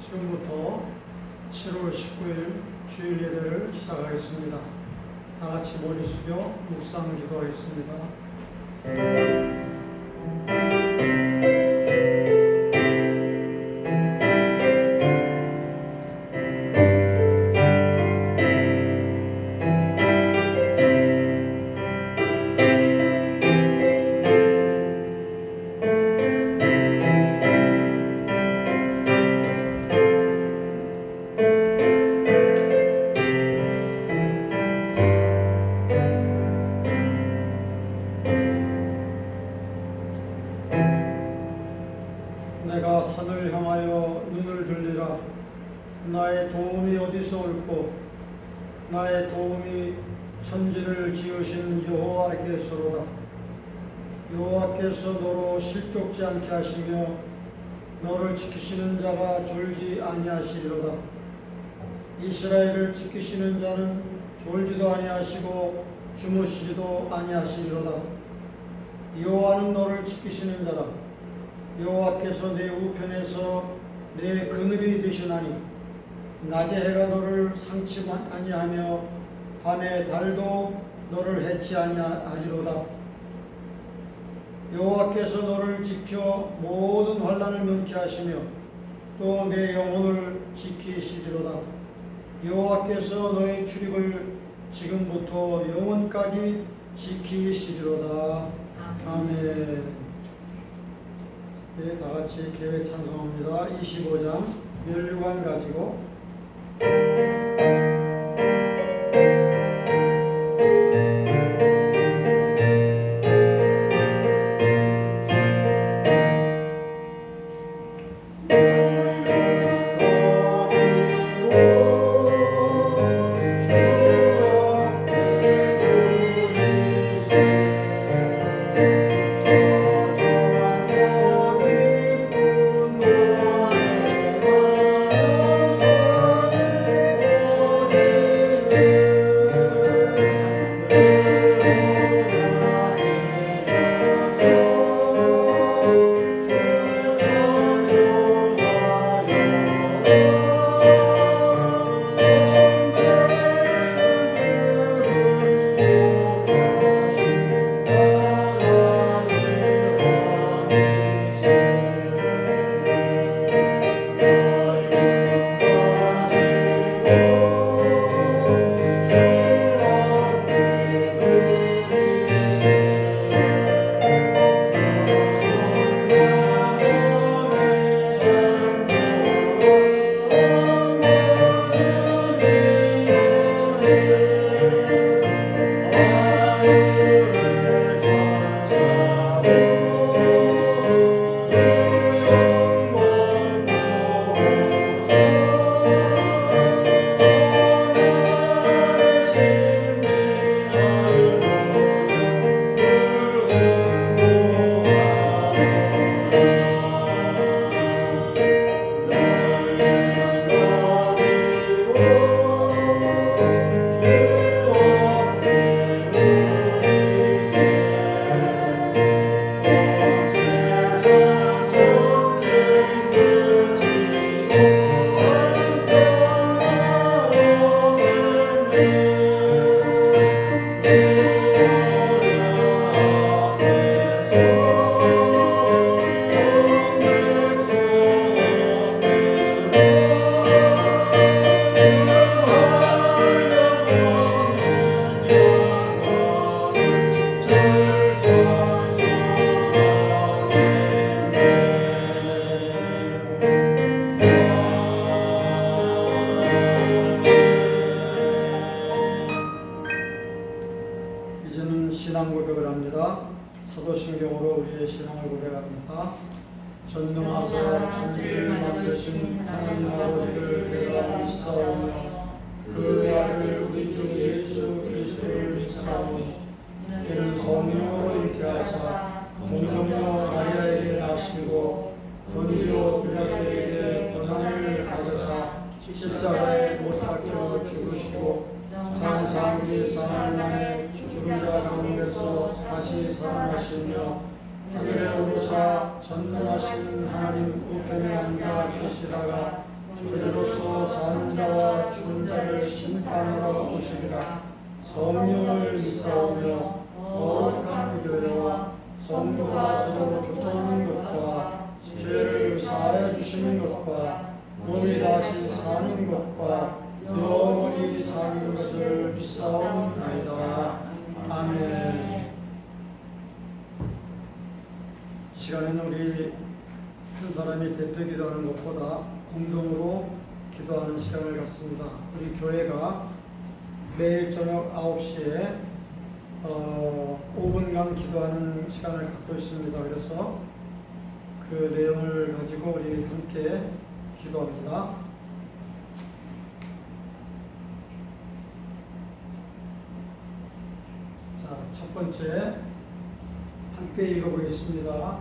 지금부터 7월 19일 주일 예배를 시작하겠습니다. 다 같이 머리 숙여 묵상 기도하겠습니다. 내가 산을 향하여 눈을 들리라. 나의 도움이 어디서 올꼬? 나의 도움이 천지를 지으신 여호와께서로다. 여호와께서 너로 실족지 않게 하시며 너를 지키시는 자가 졸지 아니하시리로다. 이스라엘을 지키시는 자는 졸지도 아니하시고 주무시지도 아니하시리로다. 여호와는 너를 지키시는 자라. 여호와께서 내 우편에서 내 그늘이 되시나니 낮에 해가 너를 상치 아니하며 밤에 달도 너를 해치 아니하리로다. 여호와께서 너를 지켜 모든 환난을 면케 하시며 또 내 영혼을 지키시리로다. 여호와께서 너의 출입을 지금부터 영원까지 지키시리로다. 아멘. 네, 다 같이 계획 찬송합니다. 25장 멸류관 가지고 신앙 고백을 합니다. 사도신경으로 우리의 신앙을 고백합니다. 전능하사 천지를 만드신 하나님 아버지를 내가 믿사오며 그 아들 우리 주 예수 그리스도를 믿사오니 이는 성령으로 잉태하사 동정녀 마리아에게 나시고 본디오 빌라도에게 고난을 받으사 십자가에 못 박혀 죽으시고 장사한지 사흘 만에 죽은 자 가운데서 다시 살아나시며 하늘에 오르사 전능하신 하나님 우편에 앉아 계시다가 저리로서 사는 자와 죽은 자를 심판하러 오시리라. 성령을 믿사오며 거룩한 교회와 성도가 서로 교통하는 것과 죄를 사하여 주시는 것과 몸이 다시 사는 것과 영원히 사는 것을 믿사옵나이다. 아멘. 이 시간에는 우리 한 사람이 대표 기도하는 것보다 공동으로 기도하는 시간을 갖습니다. 우리 교회가 매일 저녁 9시에 5분간 기도하는 시간을 갖고 있습니다. 그래서 그 내용을 가지고 우리 함께 기도합니다. 자, 첫 번째 함께 읽어보겠습니다.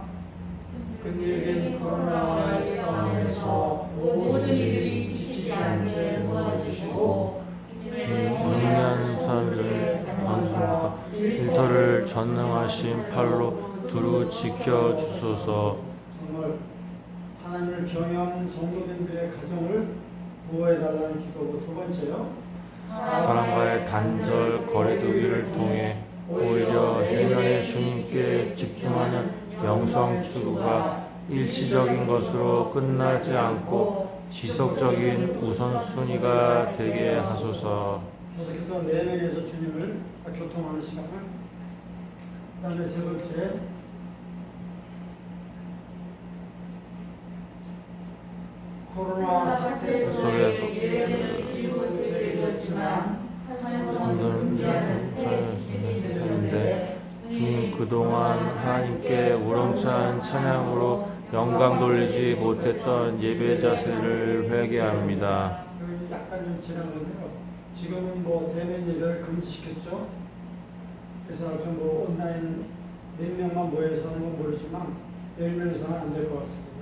그들에겐 코로나와의 싸움에서 모든 이들이 지치지 않게 도와주시고 용리한 사람들의 방송과 일터를 전능하신 팔로 두루 지켜주소서. 정말 하나님을 경외하는 성도님들의 가정을 보호해달라는 기도고, 두 번째요, 사람과의 단절 거리두기를 통해 오히려 내면의 주님께 집중하는 영성 추구가 일시적인 것으로 끝나지 않고 지속적인 우선순위가 되게 하소서. 계속해서 내면에서 주님을 교통하는 시간을. 그 다음에 세 번째, 코로나 사태 속에서 일부 제일이었지만 사였는데 주님 그동안 하나님께 우렁찬 찬양으로 영광 돌리지 못했던 예배 자세를 회개합니다. 약간 좀 지난 건데요. 지금은 뭐 대면 예배를 금지시켰죠. 그래서 좀 뭐 온라인 몇 명만 모여서 하는 건 모르지만 10명 이상은 안 될 것 같습니다.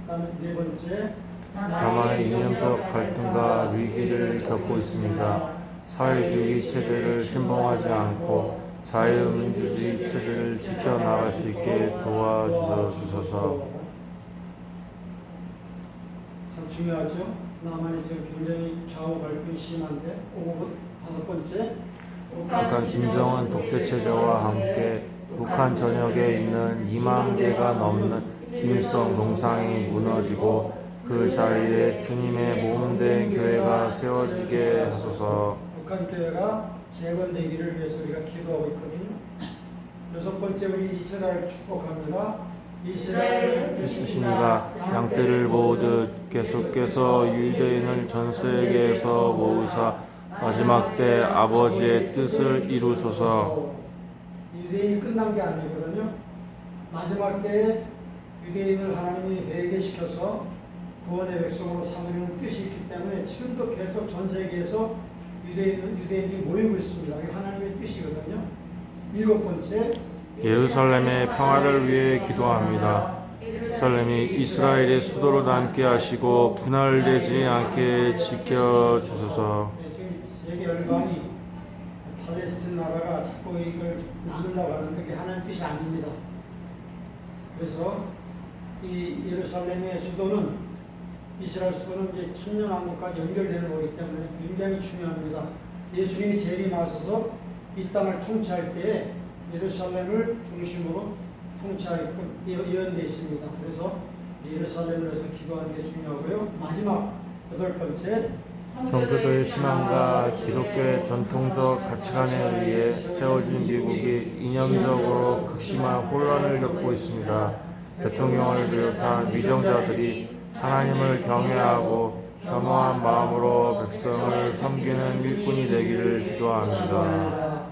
그다음에 네 번째, 다만 이념적 갈등과 위기를 겪고 있습니다. 사회주의 체제를 신봉하지 않고 자유민주주의 체제를 지켜나갈 수 있게 도와주소서. 참 중요하죠. 남한이 지금 굉장히 좌우 갈등이 심한데, 다섯 번째, 북한 김정은 독재 체제와 함께 북한 전역에 있는 2만 개가 넘는 김일성 농상이 무너지고 그 자리에 주님의 몸된 교회가 세워지게 하소서. 북한 교회가 재건되기를 위해서 우리가 기도하고 있거든요. 여섯 번째, 우리 이스라엘 축복합니다. 이스라엘을 뜻이니가 양떼를 모으듯 계속해서 유대인을 전 세계에서 모으사 마지막 때 아버지의 뜻을 이루소서. 유대인이 끝난 게 아니거든요. 마지막 때에 유대인을 하나님이 회개시켜서 구원의 백성으로 삼으려는 뜻이 있기 때문에 지금도 계속 전 세계에서 유대인이 모이고 있습니다. 이게 하나님의 뜻이거든요. 일곱 번째, 예루살렘의 평화를 위해 기도합니다. 예루살렘이 이스라엘의 수도로 남게 하시고 분할되지 않게 지켜주소서. 지금 세계 열방이 팔레스틴 나라가 자꾸 이걸 만들려고 하는데 그게 하나님 뜻이 아닙니다. 그래서 이 예루살렘의 수도는, 이스라엘 수도는 이제 천년왕국까지 연결되는 거기 때문에 굉장히 중요합니다. 예수님이 재림하셔서 이 땅을 통치할 때에 예루살렘을 중심으로 통치하게끔 예언되어 있습니다. 그래서 예루살렘을 해서 기도하는 게 중요하고요. 마지막 여덟 번째, 종교도의 신앙과 기독교의 전통적 가치관에 의해 세워진 미국이 이념적으로 극심한 혼란을 겪고 있습니다. 대통령을 비롯한 위정자들이 하나님을 경외하고 겸허한 마음으로 백성을 섬기는 일꾼이 되기를 기도합니다.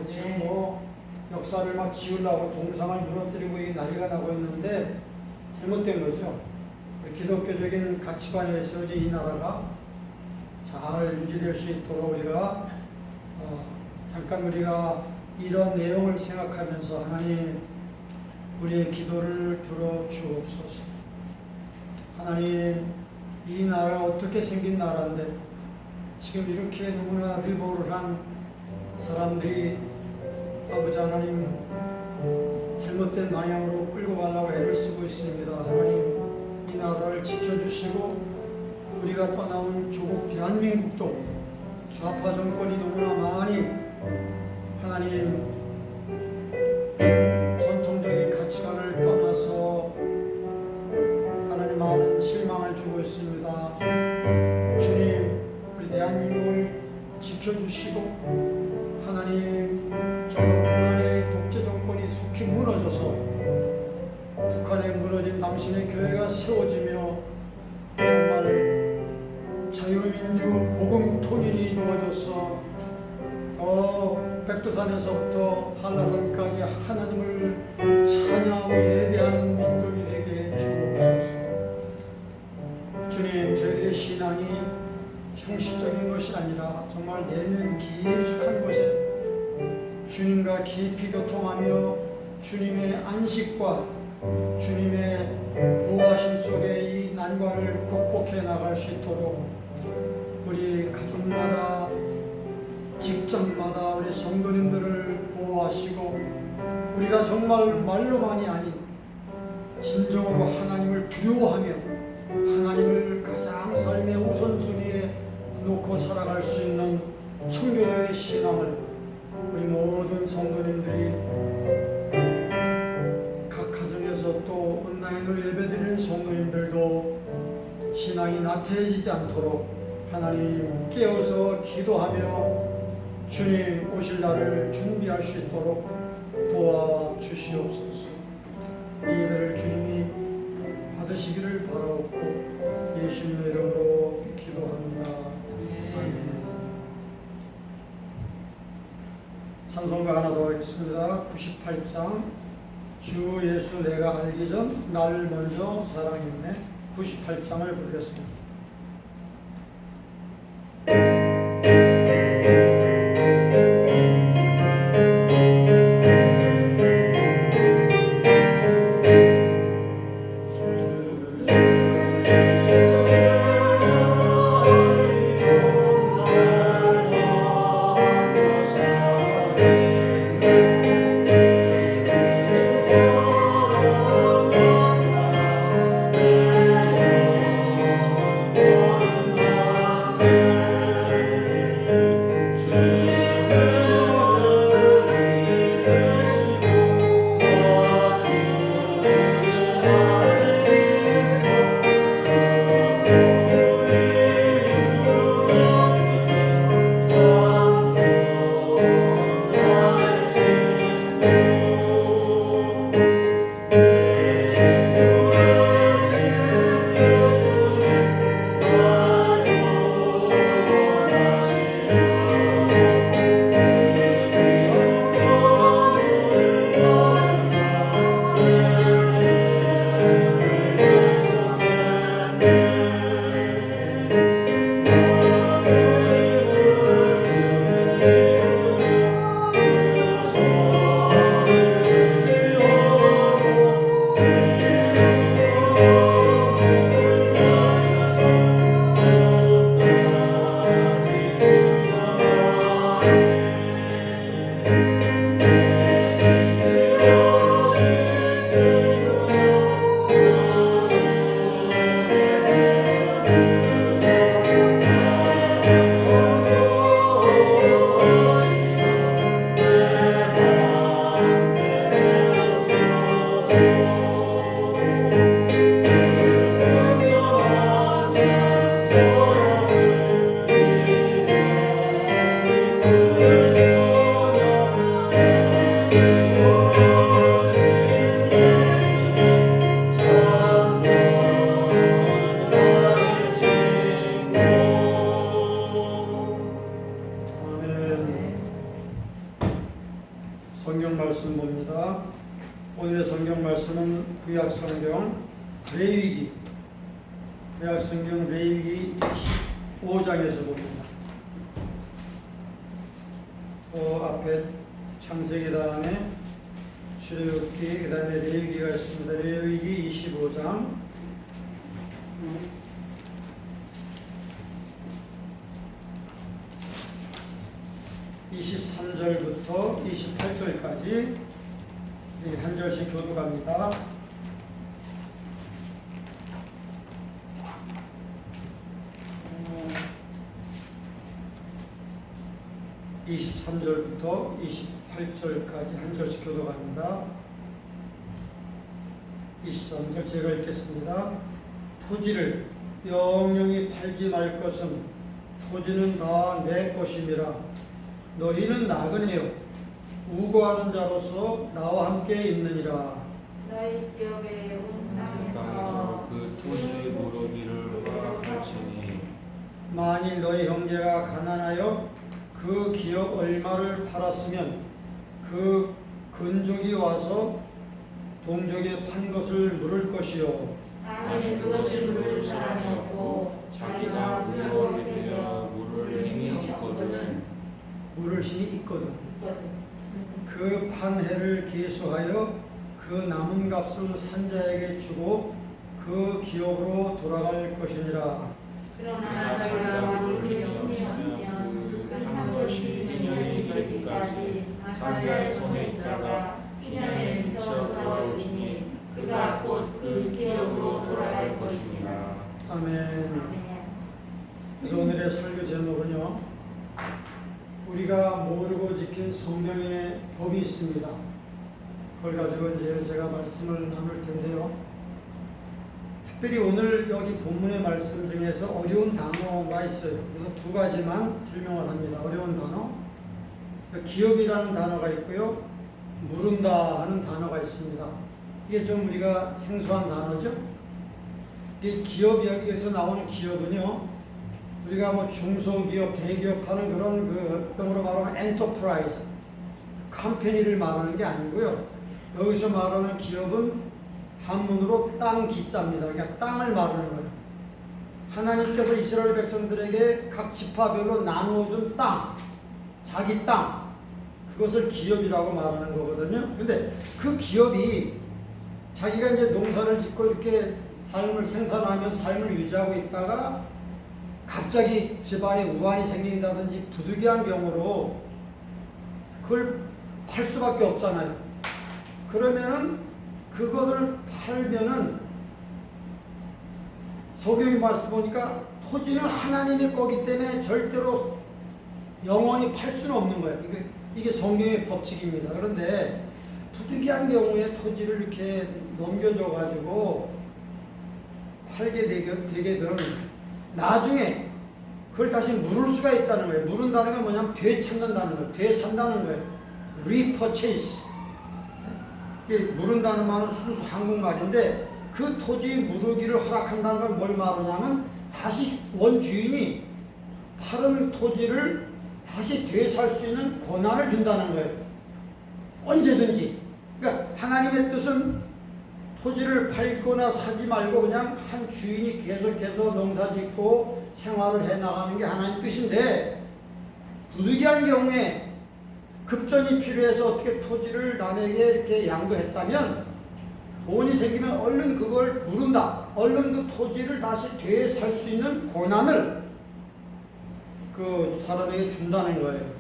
지금 뭐 역사를 막 지우려고 동상을 무너뜨리고 이 난리가 나고 있는데 잘못된 거죠. 기독교적인 가치관에 세워진 이 나라가 잘 유지될 수 있도록 우리가 잠깐 우리가 이런 내용을 생각하면서 하나님, 우리의 기도를 들어주옵소서. 하나님, 이 나라 어떻게 생긴 나라인데 지금 이렇게 너무나 밀보를 한 사람들이 아버지 하나님 잘못된 방향으로 끌고 가려고 애를 쓰고 있습니다. 하나님, 이 나라를 지켜주시옵소서. 지켜주시고 우리가 떠나온 조국 대한민국도 좌파 정권이 너무나 많이 하나님 전통적인 가치관을 떠나서 하나님 많은 실망을 주고 있습니다. 주님, 우리 대한민국을 지켜주시고 하나님 북한의 독재 정권이 속히 무너져서 북한에 무너진 당신의 교회가 세워지며 정말 자유민주 복음 통일이 이루어져서 백두산에서부터 한라산까지 하나님을 찬양하고 예배하는 민족이 되게 주옵소서. 주님, 저희들의 신앙이 형식적인 것이 아니라 정말 내면 깊숙한 곳에 주님과 깊이 교통하며 주님의 안식과 주님의 보호하심 속에 이 난관을 극복해 나갈 수 있도록 우리 가족마다 직장마다 우리 성도님들을 보호하시고 우리가 정말 말로만이 아닌 진정으로 하나님을 두려워하며 하나님을 가장 삶의 우선순위에 놓고 살아갈 수 있는 청교도의 신앙을 우리 모든 성도님들이 각 가정에서 또 온라인으로 예배드리는 성도님들도 신앙이 나태해지지 않도록 하나님 깨어서 기도하며 주님 오실 날을 준비할 수 있도록 도와주시옵소서. 이 예배를 주님이 받으시기를 바라옵고 예수님의 이름으로 기도합니다. 아멘. 찬송가 하나 더 하겠습니다. 98장 주 예수 내가 알기 전 나를 먼저 사랑했네. 98장을 부르겠습니다. 성경 말씀 봅니다. 오늘의 성경 말씀은 구약 성경 레위기, 구약 성경 레위기 25장에서 봅니다. 앞에 창세기 다음에 출애굽기, 그 다음에 레위기가 있습니다. 레위기 25장 23절부터 28절까지 한 절씩 교독합니다. 23절부터 28절까지 한 절씩 교독합니다. 23절 제가 읽겠습니다. 토지를 영영히 팔지 말 것은 토지는 다 내 것임이라. 너희는 나그네요 우고하는 자로서 나와 함께 있느니라. 너희 기업에 온 땅에서 그 토지의 무르기를 허락할지니 만일 너희 형제가 가난하여 그 기업 얼마를 팔았으면 그 근족이 와서 동족에 판 것을 물을 것이요. 아니 그것을 물을 사람이 없고 자기가 부유하게 되어 물을 힘이 있거든. 물을 힘이 있거든. 그 판해를 계수하여 그 남은 값을 산자에게 주고 그 기업으로 돌아갈 것이니라. 그러나 자기가 물을 힘이 없으면 그한 것이 피년이 되기까지 산자의 손에 있다가 피년에 미쳐 돌아오시니 그가 곧 그 기업으로 돌아갈 것이니라. 아멘. 그래서 오늘의 설교 제목은요, 우리가 모르고 지킨 성경의 법이 있습니다. 그걸 가지고 이제 제가 말씀을 나눌 텐데요. 특별히 오늘 여기 본문의 말씀 중에서 어려운 단어가 있어요. 그래서 두 가지만 설명을 합니다. 어려운 단어. 기업이라는 단어가 있고요. 물은다 하는 단어가 있습니다. 이게 좀 우리가 생소한 단어죠. 이 기업, 여기에서 나오는 기업은요, 우리가 뭐 중소기업, 대기업 하는 그런 그 어떤 말하면 엔터프라이즈, 컴퍼니를 말하는 게 아니고요. 여기서 말하는 기업은 한문으로 땅 기자입니다. 그러니까 땅을 말하는 거예요. 하나님께서 이스라엘 백성들에게 각 지파별로 나누어준 땅, 자기 땅, 그것을 기업이라고 말하는 거거든요. 근데 그 기업이 자기가 이제 농사를 짓고 이렇게 삶을 생산하면서 삶을 유지하고 있다가 갑자기 집안에 우환이 생긴다든지 부득이한 경우로 그걸 팔 수밖에 없잖아요. 그러면은 그거를 팔면은 성경의 말씀 보니까 토지는 하나님의 거기 때문에 절대로 영원히 팔 수는 없는 거예요. 이게 성경의 법칙입니다. 그런데 부득이한 경우에 토지를 이렇게 넘겨줘가지고 팔게 되게 되면 나중에 그걸 다시 물을 수가 있다는 거예요. 물은다는 건 뭐냐면 되찾는다는 거예요. 되산다는 거예요. repurchase. 이게 물은다는 말은 순수 한국말인데 그 토지 무르기를 허락한다는 건 뭘 말하냐면 다시 원주인이 팔은 토지를 다시 되살 수 있는 권한을 준다는 거예요. 언제든지. 그러니까 하나님의 뜻은 토지를 팔거나 사지 말고 그냥 한 주인이 계속해서 농사 짓고 생활을 해 나가는 게 하나님 뜻인데 부득이한 경우에 급전이 필요해서 어떻게 토지를 남에게 이렇게 양도했다면 돈이 생기면 얼른 그걸 물은다. 얼른 그 토지를 다시 되살 수 있는 권한을 그 사람에게 준다는 거예요.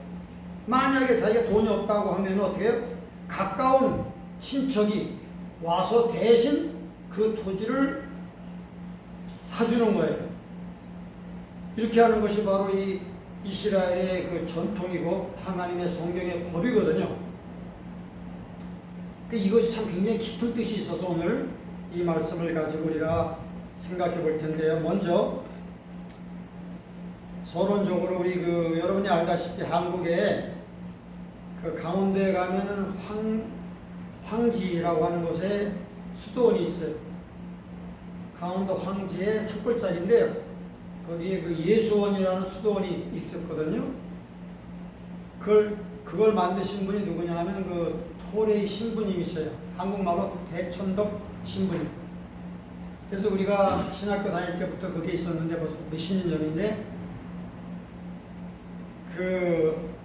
만약에 자기가 돈이 없다고 하면 어떻게 해요? 가까운 친척이 와서 대신 그 토지를 사주는 거예요. 이렇게 하는 것이 바로 이 이스라엘의 그 전통이고 하나님의 성경의 법이거든요. 이것이 참 굉장히 깊은 뜻이 있어서 오늘 이 말씀을 가지고 우리가 생각해 볼 텐데요. 먼저 서론적으로 우리 여러분이 알다시피 한국에 그 강원도에 가면은 황지라고 하는 곳에 수도원이 있어요. 강원도 황지에 산골짜기인데요. 거기에 그 예수원이라는 수도원이 있었거든요. 그걸 만드신 분이 누구냐 하면 그 토레이 신부님이셔요. 한국말로 대천덕 신부님. 그래서 우리가 신학교 다닐 때부터 그게 있었는데 벌써 몇십 년 전인데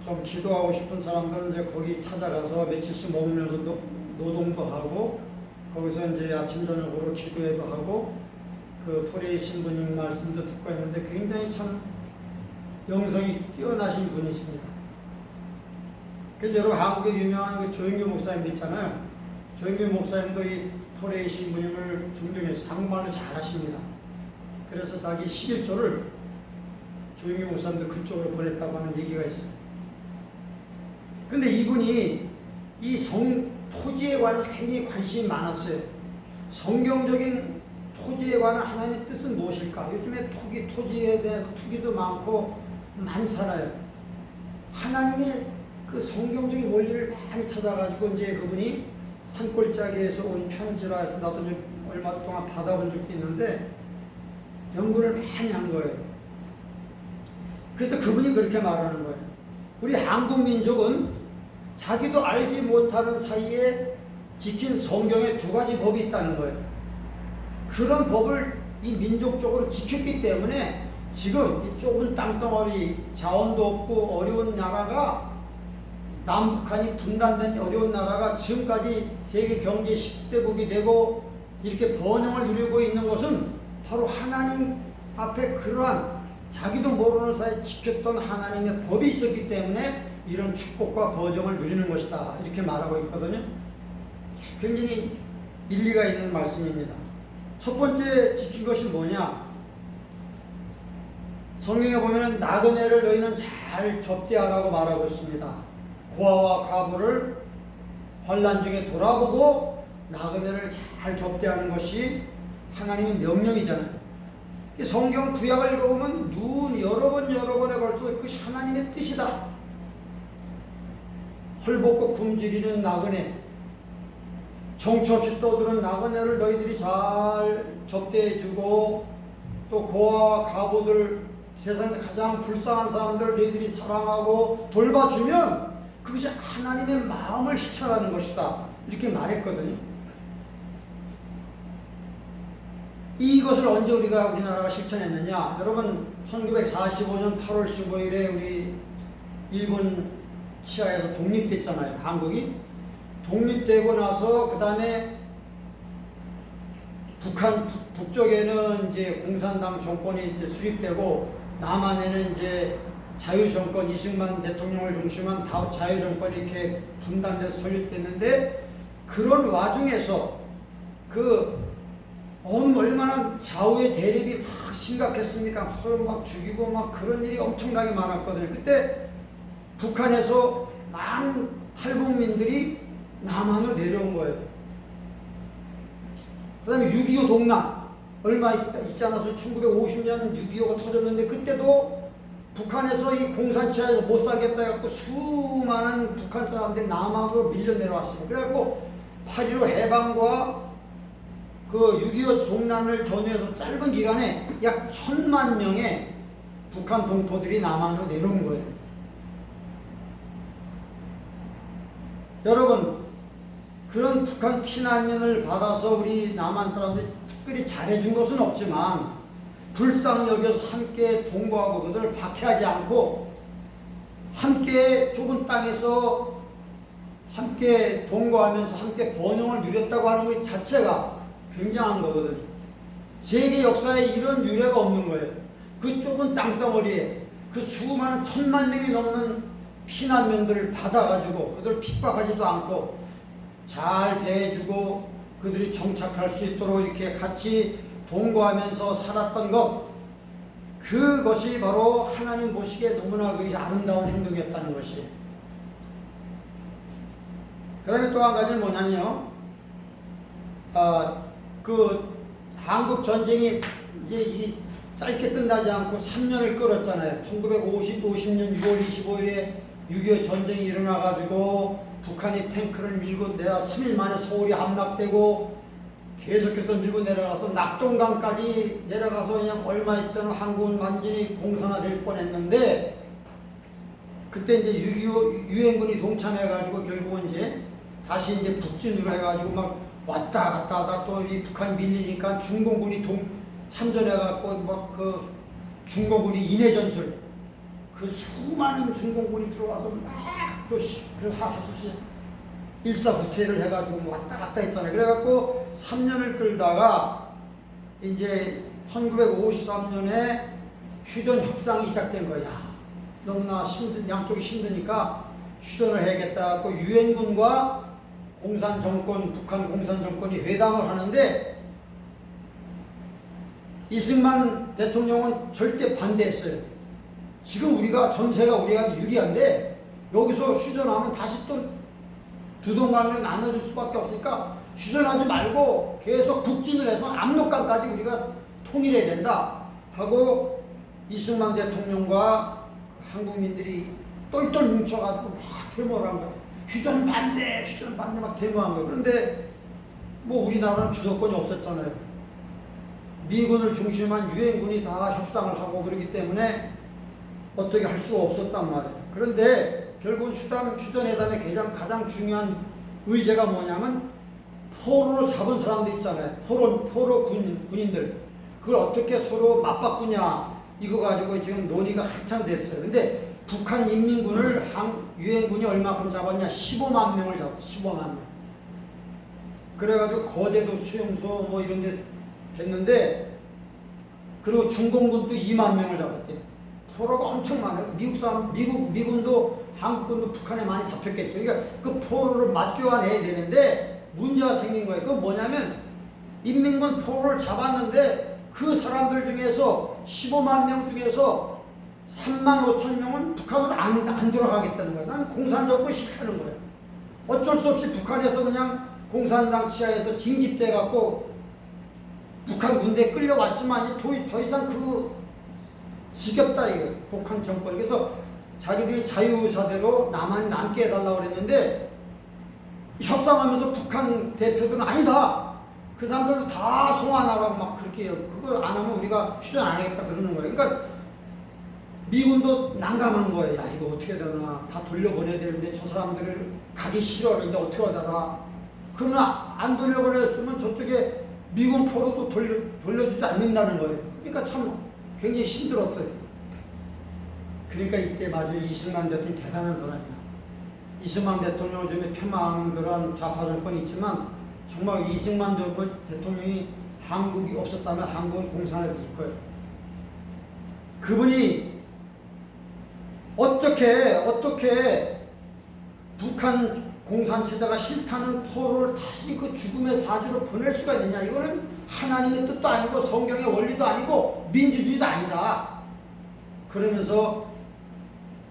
좀 기도하고 싶은 사람들은 이제 거기 찾아가서 며칠씩 머물면서 노동도 하고 거기서 이제 아침 저녁으로 기도회도 하고 그 토레이 신부님 말씀도 듣고 했는데 굉장히 참 영성이 뛰어나신 분이십니다. 그래서 여러분 한국에 유명한 그 조영규 목사님도 있잖아요. 조영규 목사님도 이 토레이 신부님을 존경해서 한국말도 잘하십니다. 그래서 자기 11조를 조영규 목사님도 그쪽으로 보냈다고 하는 얘기가 있어요. 근데 이분이 이 토지에 관해서 굉장히 관심이 많았어요. 성경적인 토지에 관한 하나님의 뜻은 무엇일까? 요즘에 토지에 대해서 투기도 많고 많잖아요. 하나님의 그 성경적인 원리를 많이 찾아가지고 이제 그분이 산골짜기에서 온 편지라 해서 나도 좀 얼마 동안 받아본 적도 있는데 연구를 많이 한 거예요. 그래서 그분이 그렇게 말하는 거예요. 우리 한국 민족은 자기도 알지 못하는 사이에 지킨 성경에 두 가지 법이 있다는 거예요. 그런 법을 이 민족적으로 지켰기 때문에 지금 이 좁은 땅덩어리, 자원도 없고 어려운 나라가, 남북한이 분단된 어려운 나라가 지금까지 세계 경제 10대국이 되고 이렇게 번영을 누리고 있는 것은 바로 하나님 앞에 그러한 자기도 모르는 사이에 지켰던 하나님의 법이 있었기 때문에 이런 축복과 번영을 누리는 것이다, 이렇게 말하고 있거든요. 굉장히 일리가 있는 말씀입니다. 첫 번째 지킨 것이 뭐냐? 성경에 보면 나그네를 너희는 잘 접대하라고 말하고 있습니다. 고아와 과부를 환난 중에 돌아보고 나그네를 잘 접대하는 것이 하나님의 명령이잖아요. 성경 구약을 읽어보면 여러 번에 걸쳐 그것이 하나님의 뜻이다. 헐벗고 굶주리는 나그네, 정처 없이 떠드는 나그네를 너희들이 잘 접대해주고, 또 고아와 과부들, 세상에서 가장 불쌍한 사람들을 너희들이 사랑하고 돌봐주면 그것이 하나님의 마음을 실천하는 것이다, 이렇게 말했거든요. 이것을 언제 우리나라가 실천했느냐? 여러분, 1945년 8월 15일에 우리 일본 치하에서 독립됐잖아요. 한국이 독립되고 나서 그 다음에 북한 북쪽에는 이제 공산당 정권이 이제 수립되고, 남한에는 이제 자유정권, 이승만 대통령을 중심한 자유정권이 이렇게 분단돼서 설립됐는데, 그런 와중에서 얼마나 좌우의 대립이 막 심각했습니까? 서로 막 죽이고 막 그런 일이 엄청나게 많았거든요. 그때 북한에서 많은 탈북민들이 남한으로 내려온 거예요. 그 다음에 6.25 동란 얼마 있지 않아서 1950년 6.25가 터졌는데, 그때도 북한에서 이 공산치하에서 못 살겠다 해갖고 수많은 북한 사람들이 남한으로 밀려 내려왔어요. 그래갖고 8.15 해방과 그 6.25 동란을 전후해서 짧은 기간에 약 1,000만 명의 북한 동포들이 남한으로 내려온 거예요. 여러분, 그런 북한 피난민을 받아서 우리 남한 사람들이 특별히 잘해준 것은 없지만, 불쌍히 여겨서 함께 동거하고 그들을 박해하지 않고 함께 좁은 땅에서 함께 동거하면서 함께 번영을 누렸다고 하는 것 자체가 굉장한 거거든요. 세계 역사에 이런 유례가 없는 거예요. 그 좁은 땅덩어리에 그 수많은 1,000만 명이 넘는 피난민들을 받아가지고 그들을 핍박하지도 않고 잘 대해주고 그들이 정착할 수 있도록 이렇게 같이 동거하면서 살았던 것, 그것이 바로 하나님 보시기에 너무나 그것이 아름다운 행동이었다는 것이. 그 다음에 또 한 가지는 뭐냐면요, 한국 전쟁이 이제 짧게 끝나지 않고 3년을 끌었잖아요. 1950년 6월 25일에 6.25 전쟁이 일어나가지고 북한이 탱크를 밀고 내가 3일 만에 서울이 함락되고, 계속해서 밀고 내려가서 낙동강까지 내려가서 그냥 얼마 있잖아 한국은 완전히 공산화될 뻔했는데, 그때 이제 6.25 유엔군이 동참해가지고 결국은 이제 다시 이제 북진으로 해가지고 막 왔다 갔다 하다 또 이 북한 밀리니까 중공군이 참전해갖고 막 그 중공군이 인해전술, 그 수많은 중공군이 들어와서 막또 일사후퇴를 해가지고 왔다 갔다 했잖아요. 그래갖고 3년을 끌다가 이제 1953년에 휴전 협상이 시작된 거야. 너무나 양쪽이 힘드니까 휴전을 해야겠다. 그 유엔군과 북한 공산정권이 회담을 하는데, 이승만 대통령은 절대 반대했어요. 지금 전세가 우리가 유리한데 여기서 휴전하면 다시 또 두 동강을 나눠줄 수밖에 없으니까 휴전하지 말고 계속 북진을 해서 압록강까지 우리가 통일해야 된다 하고 이승만 대통령과 한국민들이 똘똘 뭉쳐가지고 막 데모를 한 거예요. 휴전 반대 막 데모한 거예요. 그런데 뭐 우리나라는 주도권이 없었잖아요. 미군을 중심한 유엔군이 다 협상을 하고 그러기 때문에 어떻게 할 수가 없었단 말이에요. 그런데 결국은 휴전회담의 가장 중요한 의제가 뭐냐면 포로로 잡은 사람들 있잖아요. 포로 군인들. 그걸 어떻게 서로 맞바꾸냐. 이거 가지고 지금 논의가 한참 됐어요. 근데 북한 인민군을 유엔군이 얼마큼 잡았냐. 15만 명을 잡았어요. 15만 명. 그래가지고 거제도 수용소 뭐 이런 데 했는데, 그리고 중공군도 2만 명을 잡았대요. 포로가 엄청 많아요. 미군도 한국군도 북한에 많이 잡혔겠죠. 그러니까 그 포로를 맞교환해야 되는데 문제가 생긴 거예요. 그건 뭐냐면 인민군 포로를 잡았는데 그 사람들 중에서 15만 명 중에서 3만 5천 명은 북한으로 안 들어가겠다는 거예요. 나는 공산정권 싫다는 거예요. 어쩔 수 없이 북한에서 그냥 공산당 치하에서 징집돼 갖고 북한 군대에 끌려왔지만 더 이상 지겹다 이거예요. 북한 정권. 그래서 자기들이 자유의사대로 남한이 남게 해달라고 그랬는데 협상하면서 북한 대표들은 아니다. 그 사람들도 다 송환하라고 막 그렇게 해요. 그거 안 하면 우리가 휴전 안 하겠다 그러는 거예요. 그러니까 미군도 난감한 거예요. 야 이거 어떻게 되나. 다 돌려보내야 되는데 저 사람들을 가기 싫어. 그런데 어떻게 하다가. 그러나 안 돌려보냈으면 저쪽에 미군 포로도 돌려주지 않는다는 거예요. 그러니까 참 굉장히 힘들었어요. 그러니까 이때 마저 이승만 대통령이 대단한 사람이야. 이승만 대통령을 좀 폄하하는 그런 좌파 정권이 있지만 정말 이승만 대통령이 한국이 없었다면 한국은 공산화됐을 거예요. 그분이 어떻게 북한 공산체제가 싫다는 포로를 다시 그 죽음의 사주로 보낼 수가 있느냐. 이거는 하나님의 뜻도 아니고 성경의 원리도 아니고 민주주의도 아니다. 그러면서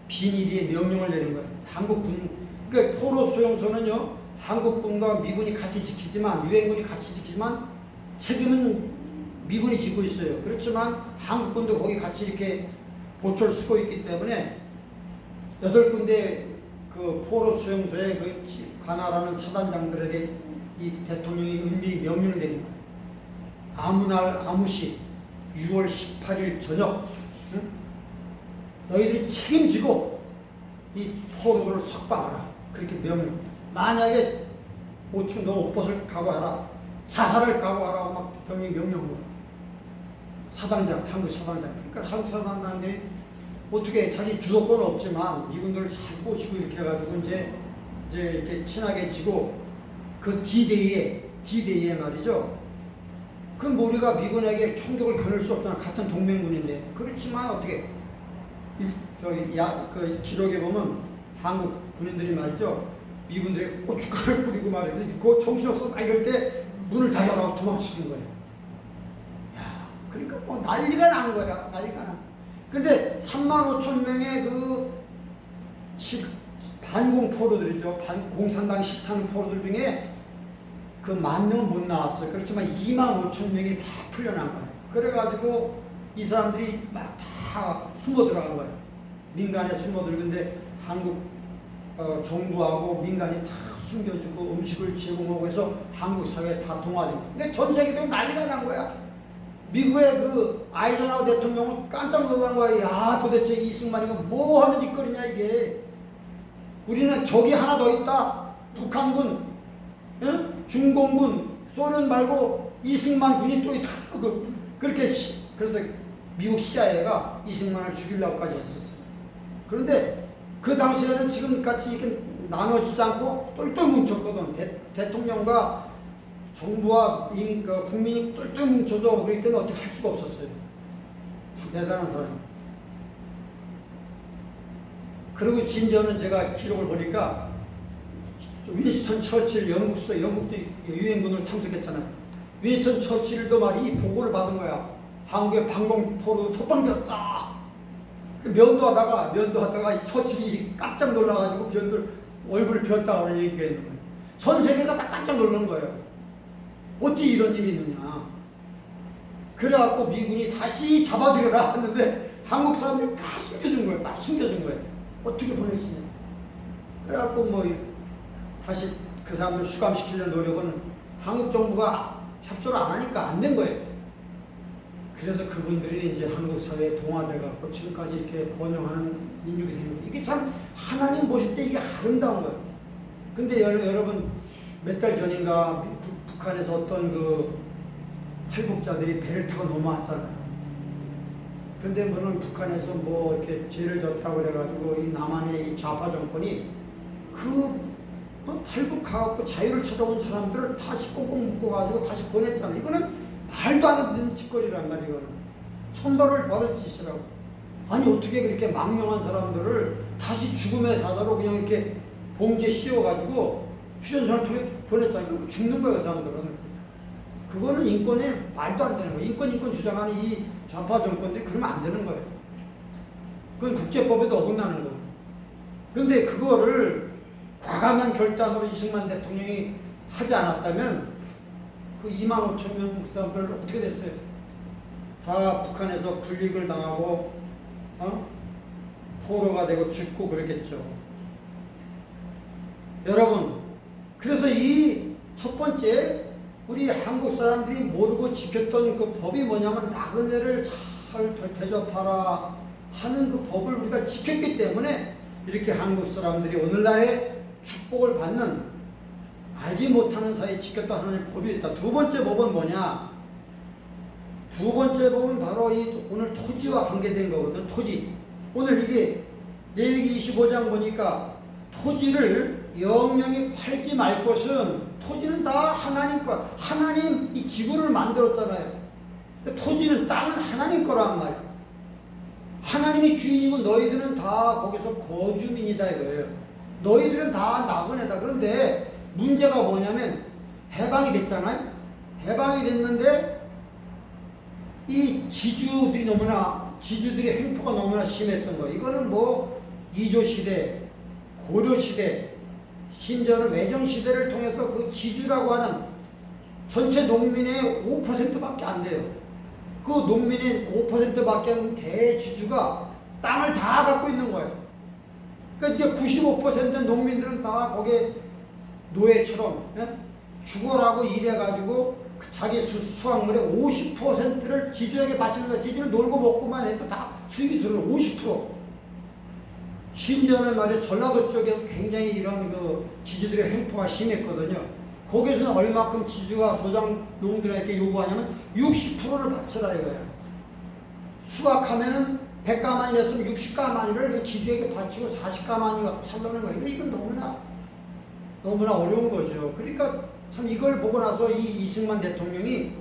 비밀리에 명령을 내린 거예요. 한국군, 그러니까 포로 수용소는요, 한국군과 미군이 같이 지키지만, 유엔군이 같이 지키지만 책임은 미군이 지고 있어요. 그렇지만 한국군도 거기 같이 이렇게 보초를 쓰고 있기 때문에 8군데 그 포로 수용소에 그 관할하는 사단장들에게 이 대통령이 은밀히 명령을 내린 거예요. 아무 날 아무 시 6월 18일 저녁 너희들이 책임지고 이 포로들을 석방하라. 그렇게 명령. 만약에 어떻게 너 옷벗을 각오하라. 자살을 각오하라고 막 대통령이 명령한 거예요. 사단장, 한국 사단장. 그러니까 한국 사단장들이 어떻게 자기 주도권은 없지만 미군들을 잘 꼬시고 이렇게 해가지고 이제 이렇게 친하게 지고 그 D-Day에 말이죠. 그럼 우리가 미군에게 총격을 겨눌 수 없잖아. 같은 동맹군인데. 그렇지만 어떻게 그 기록에 보면 한국 군인들이 말이죠. 미군들이 고춧가루를 뿌리고 말이죠. 그 정신없어 막 이럴 때 문을 닫아라고 도망치는 거예요. 야, 그러니까 뭐 난리가 난 거야. 난리가 나. 근데 3만 5천 명의 그 반공 포로들이죠. 공산당 싫다는 포로들 중에 그 10,000명은 못 나왔어요. 그렇지만 2만 5천 명이 다 풀려난 거예요. 그래가지고 이 사람들이 막 다 숨어 들어간 거예요. 민간에 숨어 들는데 한국 정부하고 민간이 다 숨겨주고 음식을 제공하고 해서 한국 사회에 다 동화된 거예요. 근데 전 세계적으로 난리가 난 거야. 미국의 그 아이젠하워 대통령은 깜짝 놀란 거야. 야, 도대체 이승만이 뭐 하는 짓거리냐 이게. 우리는 적이 하나 더 있다. 북한군, 중공군, 소련 말고 이승만 군이 또 있다. 그렇게 그래서 미국 CIA가 이승만을 죽이려고까지 했었어요. 그런데 그 당시에는 지금같이 이렇게 나눠지지 않고 똘똘 뭉쳤거든. 대통령과 정부와 국민이 똘똘 뭉쳐서 그렇기 때문에 어떻게 할 수가 없었어요. 대단한 사람. 그리고 심지어는 제가 기록을 보니까 윈스턴 처칠 영국도 유엔군으로 참석했잖아요. 윈스턴 처칠도 말이 이 보고를 받은 거야. 한국의 방공포로 석방되었다. 면도하다가 이 처칠이 깜짝 놀라가지고 얼굴을 폈다고 하는 얘기가 있는 거예요. 전 세계가 다 깜짝 놀란 거예요. 어찌 이런 일이 있느냐. 그래갖고 미군이 다시 잡아들여라 하는데 한국 사람들이 다 숨겨준 거예요. 다 숨겨준 거예요. 어떻게 보냈으냐. 그래갖고 뭐 다시 그 사람들 수감시키려는 노력은 한국 정부가 협조를 안 하니까 안 된 거예요. 그래서 그분들이 이제 한국 사회에 동화돼갖고 지금까지 이렇게 번영하는 민족이 되는 거예요. 이게 참 하나님 보실 때 이게 아름다운 거예요. 근데 여러분 몇 달 전인가 북한에서 어떤 그 탈북자들이 배를 타고 넘어왔잖아요. 근데 뭐는 북한에서 뭐 이렇게 죄를 졌다고 그래가지고 이 남한의 이 좌파 정권이 탈북하고 자유를 찾아온 사람들을 다시 꽁꽁 묶어가지고 다시 보냈잖아요. 이거는 말도 안 되는 짓거리란 말이에요. 이거는 천벌을 받을 짓이라고. 아니 어떻게 그렇게 망명한 사람들을 다시 죽음의 사자로 그냥 이렇게 봉지에 씌워가지고 휴전선을 통해 보냈잖아요. 죽는 거예요, 그 사람들은. 그거는 인권에 말도 안 되는 거예요. 인권 주장하는 이 좌파 정권들이 그러면 안 되는 거예요. 그건 국제법에도 어긋나는 거예요. 그런데 그거를 과감한 결단으로 이승만 대통령이 하지 않았다면 그 2만 5천 명 사람들 어떻게 됐어요? 다 북한에서 불이익을 당하고 포로가 되고 죽고 그랬겠죠. 여러분, 그래서 이 첫 번째 우리 한국 사람들이 모르고 지켰던 그 법이 뭐냐면 나그네를 잘 대접하라 하는 그 법을 우리가 지켰기 때문에 이렇게 한국 사람들이 오늘날의 축복을 받는 알지 못하는 사이에 지켰던 하나님의 법이 있다. 두 번째 법은 뭐냐? 두 번째 법은 바로 이 오늘 토지와 관계된 거거든. 토지. 오늘 이게 레위기 25장 보니까 토지를 영영이 팔지 말 것은 토지는 다 하나님 거. 하나님 이 지구를 만들었잖아요. 토지는 땅은 하나님 거란 말이에요. 하나님이 주인이고 너희들은 다 거기서 거주민이다 이거예요. 너희들은 다 나그네다. 그런데 문제가 뭐냐면 해방이 됐잖아요. 해방이 됐는데 이 지주들이 횡포가 너무나 심했던 거예요. 이거는 뭐 이조 시대, 고려 시대, 심지어는 외정 시대를 통해서 그 지주라고 하는 전체 농민의 5%밖에 안 돼요. 그 농민의 5%밖에 안 되는 대지주가 땅을 다 갖고 있는 거예요. 그러니까 이제 95%는 농민들은 다 거기에 노예처럼 죽어라고 일해가지고 자기 수확물의 50%를 지주에게 바치는 거예요. 지주는 놀고 먹고만 해도 다 수입이 들어요. 50%. 심지어는 말이야 전라도 쪽에서 굉장히 이런 그 지주들의 횡포가 심했거든요. 거기서는 얼마큼 지주가 소장 농민들에게 요구하냐면 60%를 바치라 이거예요. 수확하면은 100가마니였으면 60가마니를 지주에게 바치고 40가마니 갖고 살라는 거예요. 이건 너무나 어려운 거죠. 그러니까 참 이걸 보고 나서 이 이승만 대통령이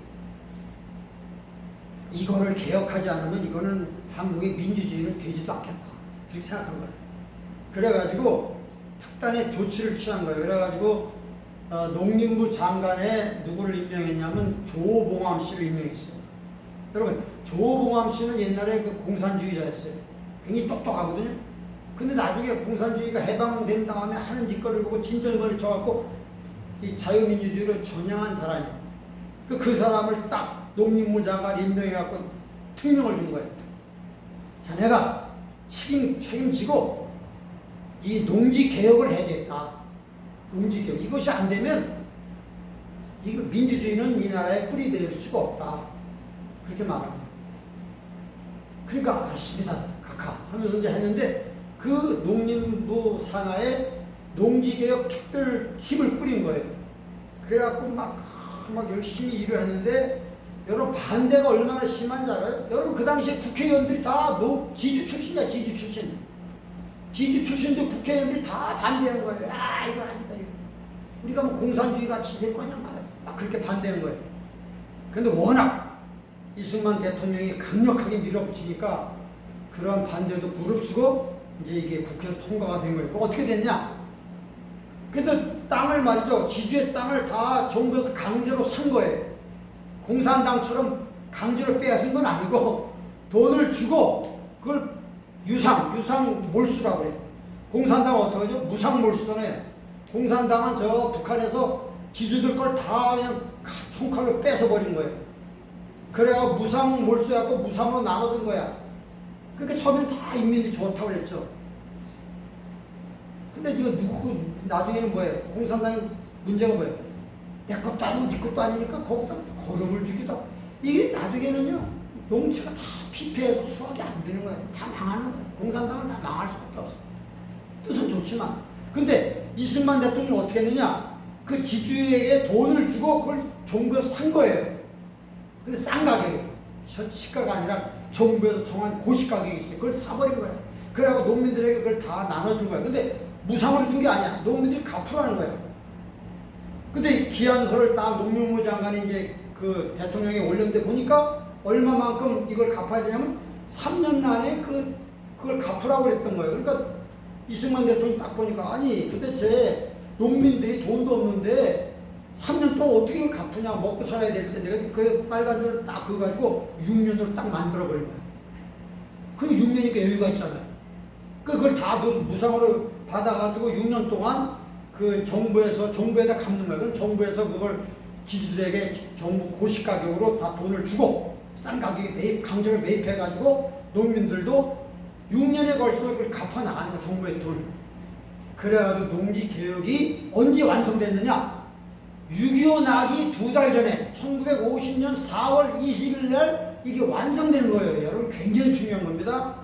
이거를 개혁하지 않으면 이거는 한국의 민주주의는 되지도 않겠다. 그렇게 생각한 거예요. 그래가지고 특단의 조치를 취한 거예요. 그래가지고 농림부 장관에 누구를 임명했냐면 조봉암 씨를 임명했어요. 여러분, 조봉암 씨는 옛날에 그 공산주의자였어요. 굉장히 똑똑하거든요. 근데 나중에 공산주의가 해방된 다음에 하는 짓거리를 보고 진정권을 줘갖고 이 자유민주주의를 전향한 사람이에요. 그 사람을 딱 농림부 장관 임명해갖고 특명을 준 거예요. 자, 내가 책임지고 이 농지 개혁을 해야겠다. 농지 개혁. 이것이 안 되면 이거 민주주의는 이 나라에 뿌리될 수가 없다. 그렇게 말합니다. 그러니까 알았습니다. 각하 하면서 이제 했는데 그 농림부 산하에 농지개혁 특별팀을 꾸린 거예요. 그래갖고 막 열심히 일을 했는데 여러분 반대가 얼마나 심한지 알아요? 여러분 그 당시에 국회의원들이 다 지주 출신이야. 지주 출신도 국회의원들이 다 반대하는 거예요. 야 이거 아니다 이거. 우리가 뭐 공산주의 같이 될 거냐 말이야. 막 그렇게 반대하는 거예요. 근데 워낙 이승만 대통령이 강력하게 밀어붙이니까 그러한 반대도 무릅쓰고 이제 이게 국회에서 통과가 된 거예요. 어떻게 됐냐? 그래서 땅을 말이죠. 지주의 땅을 다 정부에서 강제로 산 거예요. 공산당처럼 강제로 빼앗은 건 아니고 돈을 주고 그걸 유상 몰수라고 그래. 공산당은 어떻게 하죠? 무상 몰수잖아요. 공산당은 저 북한에서 지주들 걸 다 그냥 총칼로 뺏어버린 거예요. 그래야 무상 몰수해갖고 무상으로 나눠준 거야. 그러니까 처음엔 다 인민이 좋다고 그랬죠. 근데 이거 나중에는 뭐예요? 공산당의 문제가 뭐예요? 내 것도 아니고 네 것도 아니니까 거기다 거름을 주기도 하고. 이게 나중에는요, 농지가 다 피폐해서 수확이 안 되는 거예요. 다 망하는 거예요. 공산당은 다 망할 수밖에 없어. 뜻은 좋지만. 근데 이승만 대통령이 어떻게 했느냐? 그 지주에게 돈을 주고 그걸 정부에서 산 거예요. 근데 싼 가격에. 시가가 아니라 정부에서 정한 고시가격이 있어요. 그걸 사버린 거예요. 그래갖고 농민들에게 그걸 다 나눠준 거예요. 근데 무상으로 준 게 아니야. 농민들이 갚으라는 거예요. 근데 기한서를 딱 농림부 장관이 이제 그 대통령이 올렸는데 보니까 얼마만큼 이걸 갚아야 되냐면 3년 안에 그걸 갚으라고 그랬던 거예요. 그러니까 이승만 대통령이 딱 보니까 아니 도대체 농민들이 돈도 없는데 3년 동안 어떻게 이걸 갚으냐, 먹고 살아야 될 텐데 그 빨간 줄을 딱 그거 가지고 6년으로 딱 만들어버린 거예요. 그 6년이니까 여유가 있잖아요. 그걸 다 무상으로 받아가지고 6년 동안 그 정부에다 갚는 거예요. 그럼 정부에서 그걸 지주들에게 정부 고시 가격으로 다 돈을 주고 싼 가격에 강제로 매입해가지고 농민들도 6년에 걸쳐서 그걸 갚아 나가는 거예요. 정부의 돈을. 그래가지고 농지개혁이 언제 완성됐느냐? 6.25 나기 2달 전에 1950년 4월 20일 날 이게 완성된 거예요. 여러분 굉장히 중요한 겁니다.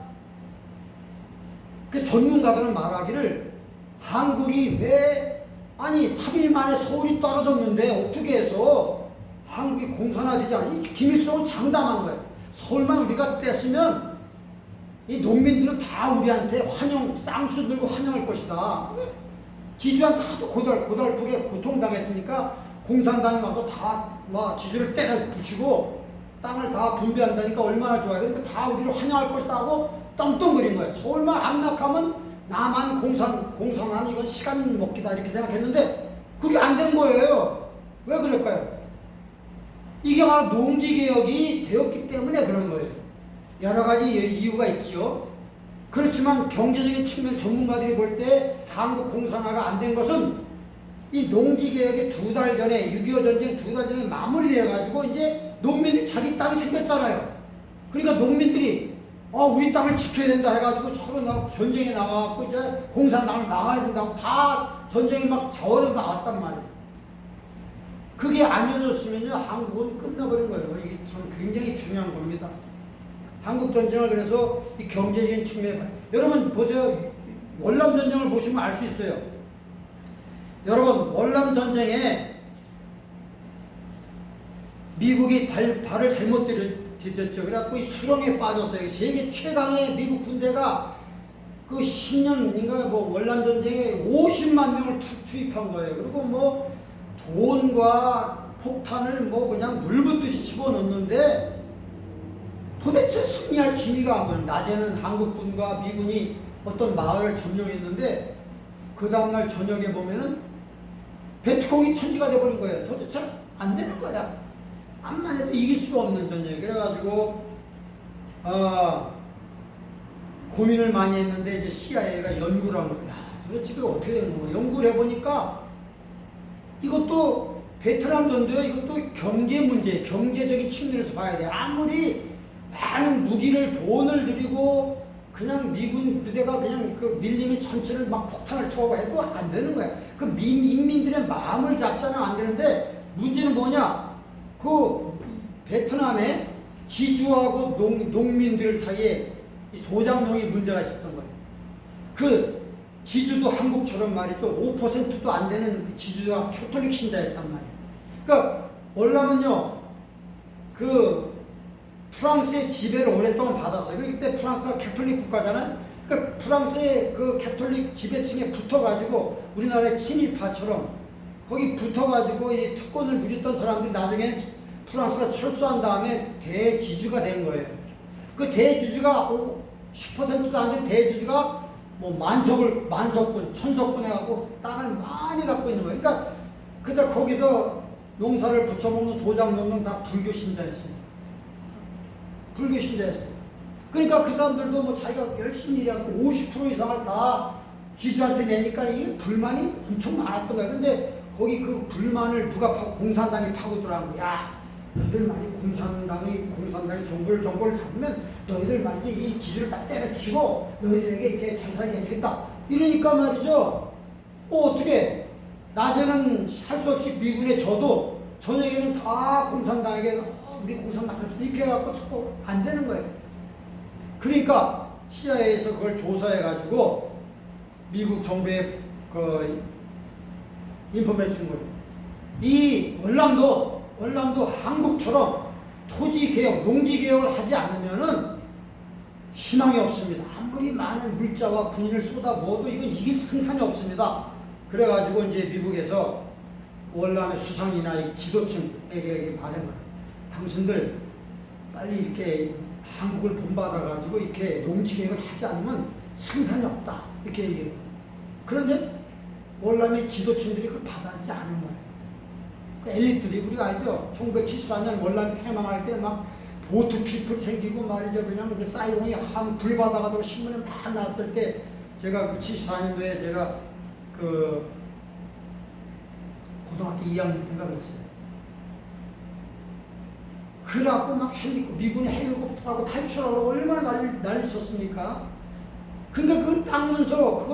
그 전문가들은 말하기를 한국이 왜 아니 3일 만에 서울이 떨어졌는데 어떻게 해서 한국이 공산화되지 않니? 김일성은 장담한 거예요. 서울만 우리가 뺐으면 이 농민들은 다 우리한테 쌍수 들고 환영할 것이다. 지주한테 하도 고달프게 고통당했으니까 공산당이 와서 다 지주를 때려 부시고 땅을 다 분배한다니까 얼마나 좋아요. 그러니까 다 우리를 환영할 것이다 하고 떵떵거린 거예요. 서울만 함락하면 나만 공산한 이건 시간 먹기다 이렇게 생각했는데 그게 안 된 거예요. 왜 그럴까요? 이게 바로 농지개혁이 되었기 때문에 그런 거예요. 여러 가지 이유가 있죠. 그렇지만 경제적인 측면 전문가들이 볼 때 한국 공산화가 안 된 것은 이 농지개혁이 2달 전에 6.25 전쟁 2달 전에 마무리되어가지고 이제 농민들이 자기 땅이 생겼잖아요. 그러니까 농민들이 우리 땅을 지켜야 된다 해가지고 서로 전쟁에 나와갖고 이제 공산당을 막아야 된다고 다 전쟁에 막 저어서 나왔단 말이에요. 그게 안 이루어졌으면요 한국은 끝나버린 거예요. 이게 참 굉장히 중요한 겁니다. 한국 전쟁을 그래서 이 경제적인 측면에 여러분 보세요. 월남 전쟁을 보시면 알 수 있어요. 여러분 월남 전쟁에 미국이 발을 잘못 디뎠죠. 그래갖고 이 수렁에 빠졌어요. 세계 최강의 미국 군대가 그 10년인가 월남 전쟁에 50만 명을 투입한 거예요. 그리고 돈과 폭탄을 그냥 물 붓듯이 집어넣는데 도대체 승리할 기미가 안 보여요. 낮에는 한국군과 미군이 어떤 마을을 점령했는데 그 다음날 저녁에 보면은 베트콩이 천지가 돼버린 거예요. 도대체 안 되는 거야. 암만 해도 이길 수가 없는 전쟁. 그래가지고 고민을 많이 했는데 이제 CIA가 연구를 한 거야. 도대체 이게 어떻게 된 거야? 연구를 해보니까 이것도 베트남 전도요. 이것도 경제 문제, 경제적인 측면에서 봐야 돼. 아무리 많은 무기를 돈을 들이고 그냥 미군 부대가 그냥 그 밀림이 전체를 막 폭탄을 투하고 해도 안 되는 거야. 그 인민들의 마음을 잡자는 안 되는데 문제는 뭐냐? 그 베트남의 지주하고 농민들 사이에 이 소장농이 문제가 있었던 거예요. 그 지주도 한국처럼 말이죠. 5%도 안 되는 지주가 캐톨릭 신자였단 말이에요. 그러니까 월남은요. 그 프랑스의 지배를 오랫동안 받았어요. 그때 프랑스가 캐톨릭 국가잖아요. 그러니까 프랑스의 그 캐톨릭 지배층에 붙어가지고 우리나라의 친일파처럼 거기 붙어가지고 이 특권을 누렸던 사람들이 나중에 프랑스가 철수한 다음에 대지주가 된 거예요. 그 대지주가 10%도 안 된 대지주가 만석군, 천석군 해갖고 땅을 많이 갖고 있는 거예요. 그러니까 그다 거기서 용사를 붙여먹는 소장농은 다 불교 신자였어요. 불교 신자였어요. 그러니까 그 사람들도 뭐 자기가 열심히 일하고 50% 이상을 다 지주한테 내니까 이 불만이 엄청 많았던 거야. 근데 거기 그 불만을 누가 공산당이 파고들어간 거야. 야, 너희들 말이 공산당이 정권을 잡으면 너희들 말이지 이 지주를 딱 때려치고 너희들에게 이렇게 잘 살게 해주겠다. 이러니까 말이죠. 어떻게 낮에는 할 수 없이 미군에 져도 저녁에는 다 공산당에게 우리 공산당 이렇게 해갖고 자꾸 안 되는 거예요. 그러니까 CIA에서 그걸 조사해가지고 미국 정부에 그 인포메이션 준 거예요. 이 월남도 한국처럼 토지 개혁, 농지 개혁을 하지 않으면은 희망이 없습니다. 아무리 많은 물자와 군인을 쏟아부어도 이건 이길 승산이 없습니다. 그래가지고 이제 미국에서 월남의 수상이나 이 지도층에게 말한 거예요. 당신들 빨리 이렇게 한국을 본받아가지고 이렇게 농지 개혁을 하지 않으면 승산이 없다. 이렇게 얘기해요. 그런데 월남의 지도층들이 그걸 받아들이지 않은 거예요. 그 엘리트들이 우리가 알죠? 1974년 월남 폐망할 때 막 보트 피플 생기고 말이죠. 그냥 이제 사이공이 함 불바다가 신문에 막 나왔을 때 제가 그 74년도에 제가 그 고등학교 2학년 때인가 그랬어요. 그래갖고 막 미군이 헬리콥터하고 탈출하려고 얼마나 난리 쳤습니까? 근데 그 땅 문서,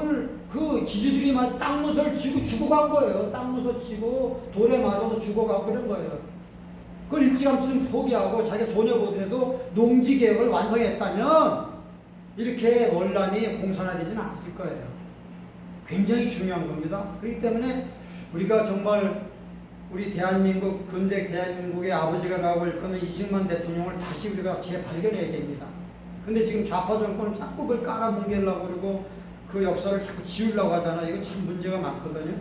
그 지주들이 막 땅 문서를 쥐고 죽어간 거예요. 땅 문서 쥐고 돌에 맞아서 죽어가고 그런 거예요. 그걸 일찌감치 포기하고 자기 소녀보더라도 농지 개혁을 완성했다면 이렇게 월남이 공산화되지는 않았을 거예요. 굉장히 중요한 겁니다. 그렇기 때문에 우리가 정말 우리 대한민국, 근대 대한민국의 아버지가 라고 일컫는 이승만 대통령을 다시 우리가 재발견해야 됩니다. 근데 지금 좌파 정권은 자꾸 그걸 깔아뭉개려고 그러고 그 역사를 자꾸 지우려고 하잖아. 이거 참 문제가 많거든요.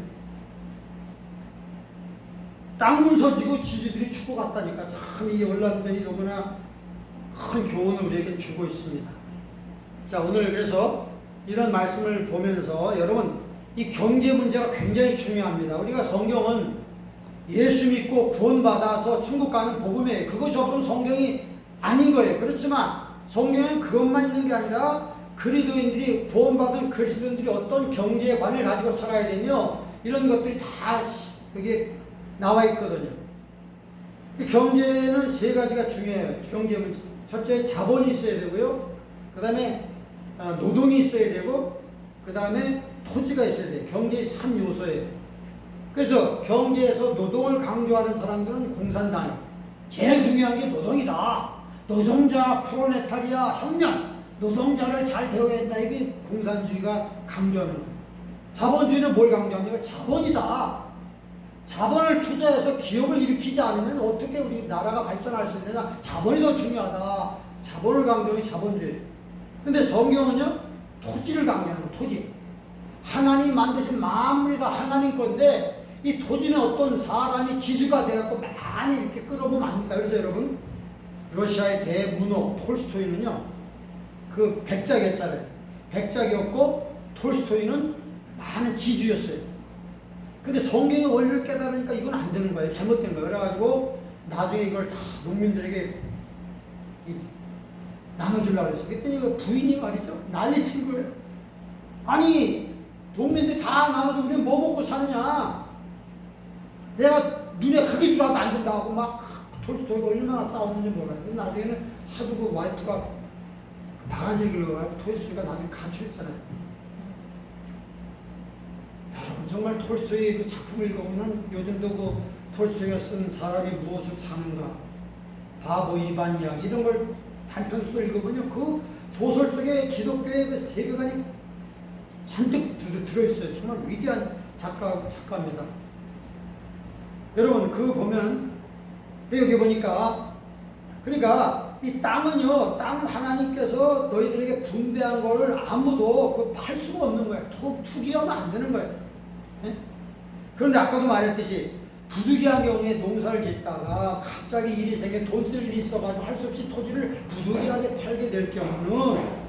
땅 문서 지고 지주들이 죽어갔다니까 참 이 월남전이 너무나 큰 교훈을 우리에게 주고 있습니다. 자, 오늘 그래서 이런 말씀을 보면서 여러분 이 경제 문제가 굉장히 중요합니다. 우리가 성경은 예수 믿고 구원받아서 천국 가는 복음이에요. 그것이 없으면 성경이 아닌 거예요. 그렇지만 성경은 그것만 있는 게 아니라 그리스도인들이 구원받은 그리스도인들이 어떤 경제관을 가지고 살아야 되며 이런 것들이 다 여기 나와 있거든요. 경제는 세 가지가 중요해요. 경제는 첫째 자본이 있어야 되고요. 그 다음에 노동이 있어야 되고 그 다음에 토지가 있어야 돼요. 경제의 3요소예요. 그래서 경제에서 노동을 강조하는 사람들은 공산당이에요. 제일 중요한 게 노동이다. 노동자, 프롤레타리아, 혁명, 노동자를 잘 대우해야 된다. 이게 공산주의가 강조하는 거예요. 자본주의는 뭘 강조합니까? 자본이다. 자본을 투자해서 기업을 일으키지 않으면 어떻게 우리 나라가 발전할 수 있느냐? 자본이 더 중요하다. 자본을 강조하는 자본주의. 근데 성경은요, 토지를 강조하는 거예요. 토지. 하나님 만드신 만물이 다 하나님 건데 이 토지는 어떤 사람이 지주가 돼갖고 많이 이렇게 끌어보면 안 된다. 그래서 여러분 러시아의 대문호 톨스토이는요 그 백작이었잖아요. 백작이었고 톨스토이는 많은 지주였어요. 근데 성경의 원리를 깨달으니까 이건 안 되는 거예요. 잘못된 거예요. 그래가지고 나중에 이걸 다 농민들에게 나눠주려고 그랬어요. 그랬더니 이거 부인이 말이죠. 난리친 거예요. 아니 농민들 다 나눠주면 우리는 뭐 먹고 사느냐. 내가 눈에 흙이 들어와도 안 된다고 막 톨스토이가 얼마나 싸웠는지 몰라요. 나중에는 하도 그 와이프가 바가지를 긁어가지고 톨스토이가 나중에 가출했잖아요. 여러분 정말 톨스토이 그 작품을 읽어보면 요즘도 그 톨스토이가 쓴 사람이 무엇을 사는가, 바보 이반 이야기 이런 걸 단편소설 읽어보면 그 소설 속에 기독교의 그 세계관이 잔뜩 들어있어요. 정말 위대한 작가입니다. 여러분 그 보면 여기 보니까 그러니까 이 땅은요, 땅 하나님께서 너희들에게 분배한 거를 아무도 그 팔 수가 없는 거예요. 투기하면 안 되는 거예요. 네? 그런데 아까도 말했듯이 부득이한 경우에 농사를 짓다가 갑자기 일이 생겨 돈 쓸 일이 있어가지고 할 수 없이 토지를 부득이하게 팔게 될 경우는